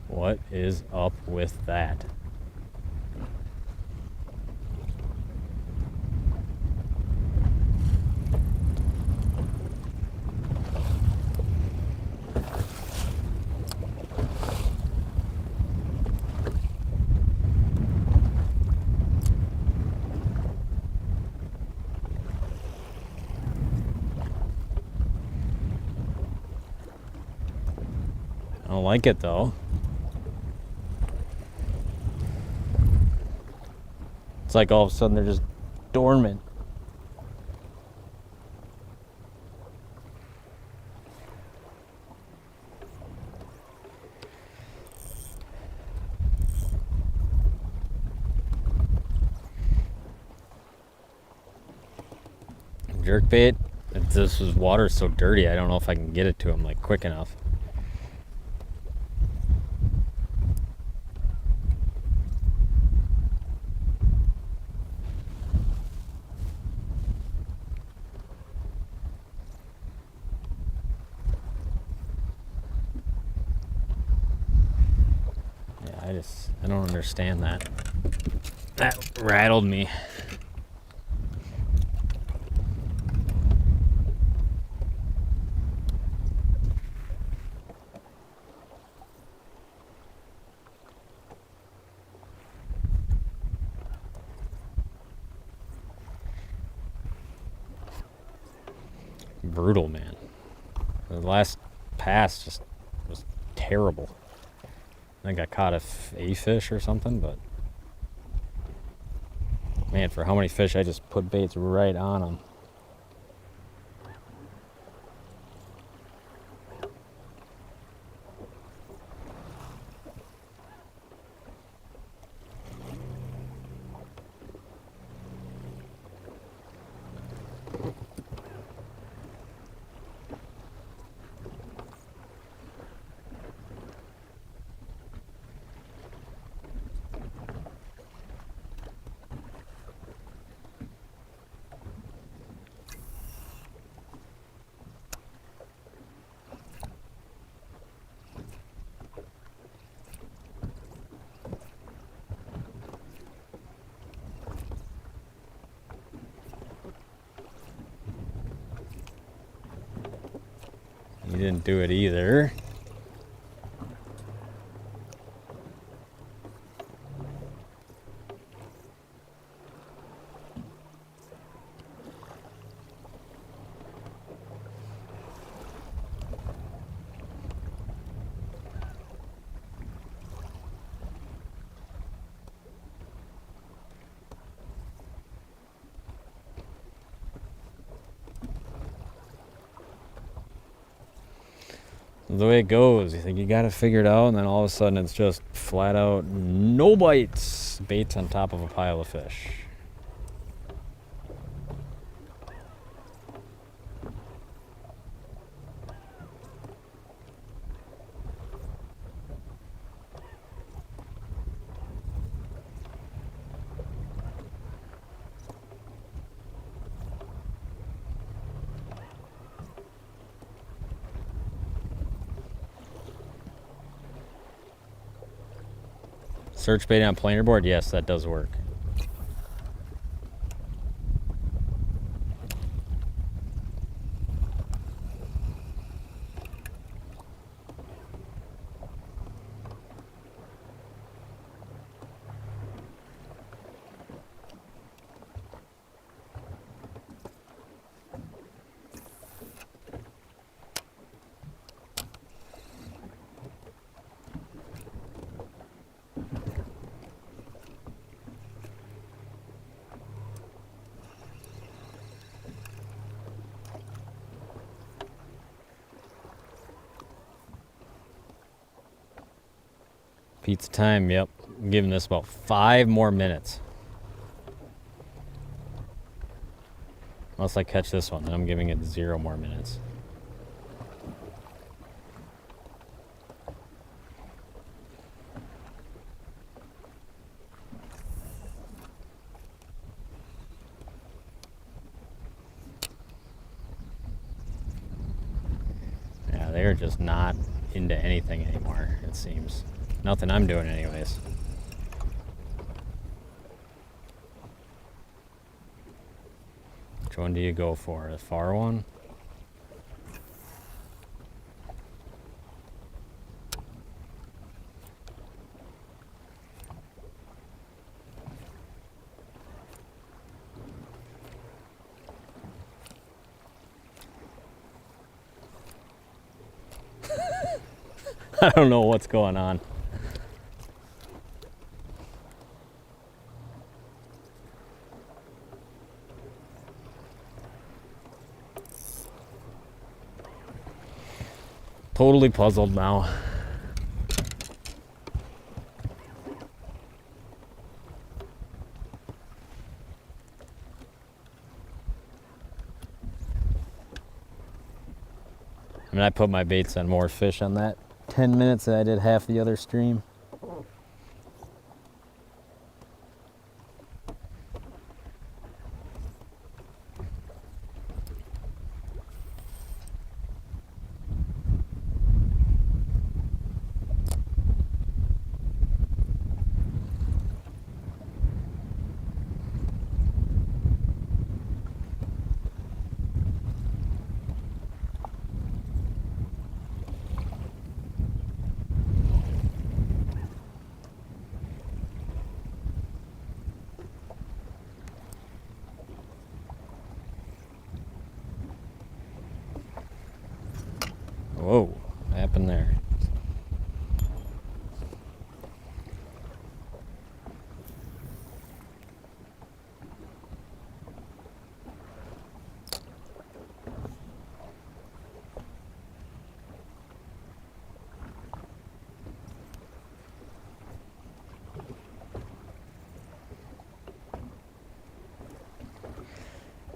What is up with that? I don't like it though. It's like all of a sudden they're just dormant. Jerkbait, this water's so dirty, I don't know if I can get it to him like quick enough. I don't understand that. That rattled me. Brutal, man. The last pass just was terrible. I think I caught a fish or something, but man, for how many fish I just put baits right on them. You didn't do it either. The way it goes, you think you got it figured out, and then all of a sudden it's just flat out no bites. Baits on top of a pile of fish. Search bait on planer board? Yes, that does work. Pizza time, yep. I'm giving this about 5 more minutes. Unless I catch this one, then I'm giving it 0 more minutes. Yeah, they're just not into anything anymore, it seems. Nothing I'm doing anyways. Which one do you go for? The far one? I don't know what's going on. Totally puzzled now. I mean, I put my baits on more fish on that 10 minutes that I did half the other stream. Whoa, what happened there?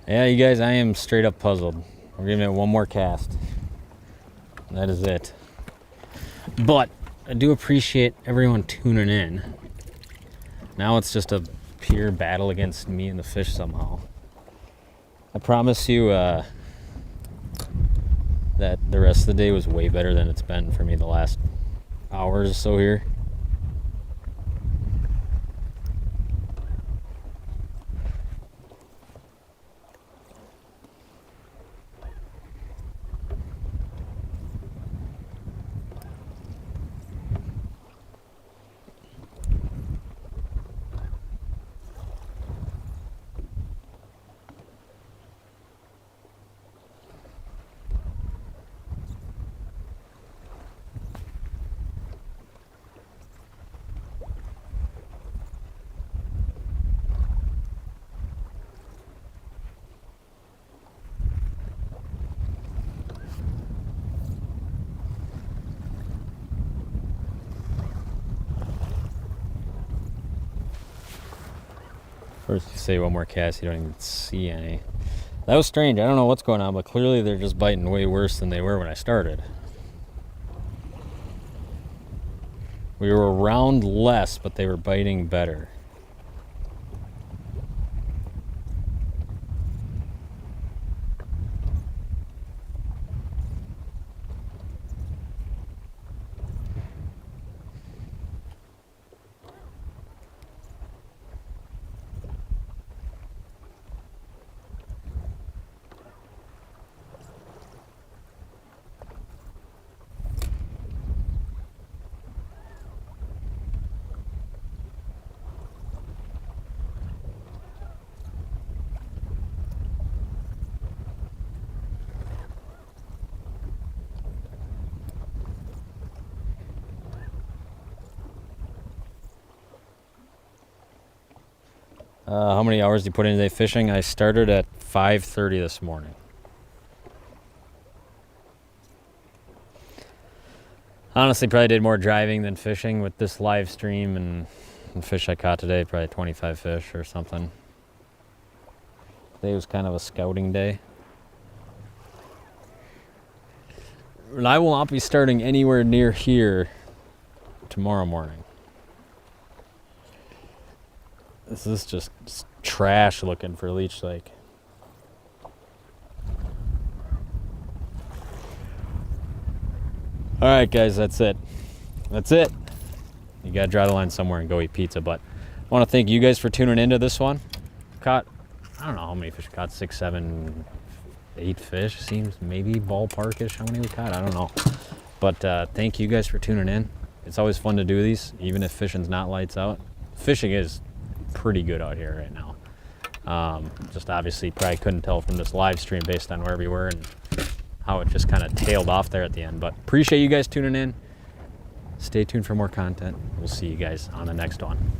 Yeah, you guys, I am straight up puzzled. We're giving it one more cast. That is it. But I do appreciate everyone tuning in. Now it's just a pure battle against me and the fish somehow. I promise you that the rest of the day was way better than it's been for me the last hours or so here. First you say one more cast, you don't even see any. That was strange. I don't know what's going on, but clearly they're just biting way worse than they were when I started. We were around less, but they were biting better. How many hours do you put into fishing? I started at 5:30 this morning. Honestly, probably did more driving than fishing with this live stream, and the fish I caught today, probably 25 fish or something. Today was kind of a scouting day. And I will not be starting anywhere near here tomorrow morning. This is just trash looking for Leech Lake. All right, guys, that's it. That's it. You gotta draw the line somewhere and go eat pizza. But I want to thank you guys for tuning into this one. Caught, I don't know how many fish we caught, 6, 7, 8 fish. Seems maybe ballparkish how many we caught. I don't know. But thank you guys for tuning in. It's always fun to do these, even if fishing's not lights out. Fishing is pretty good out here right now. Just obviously probably couldn't tell from this live stream based on where we were and how it just kind of tailed off there at the end. But appreciate you guys tuning in. Stay tuned for more content. We'll see you guys on the next one.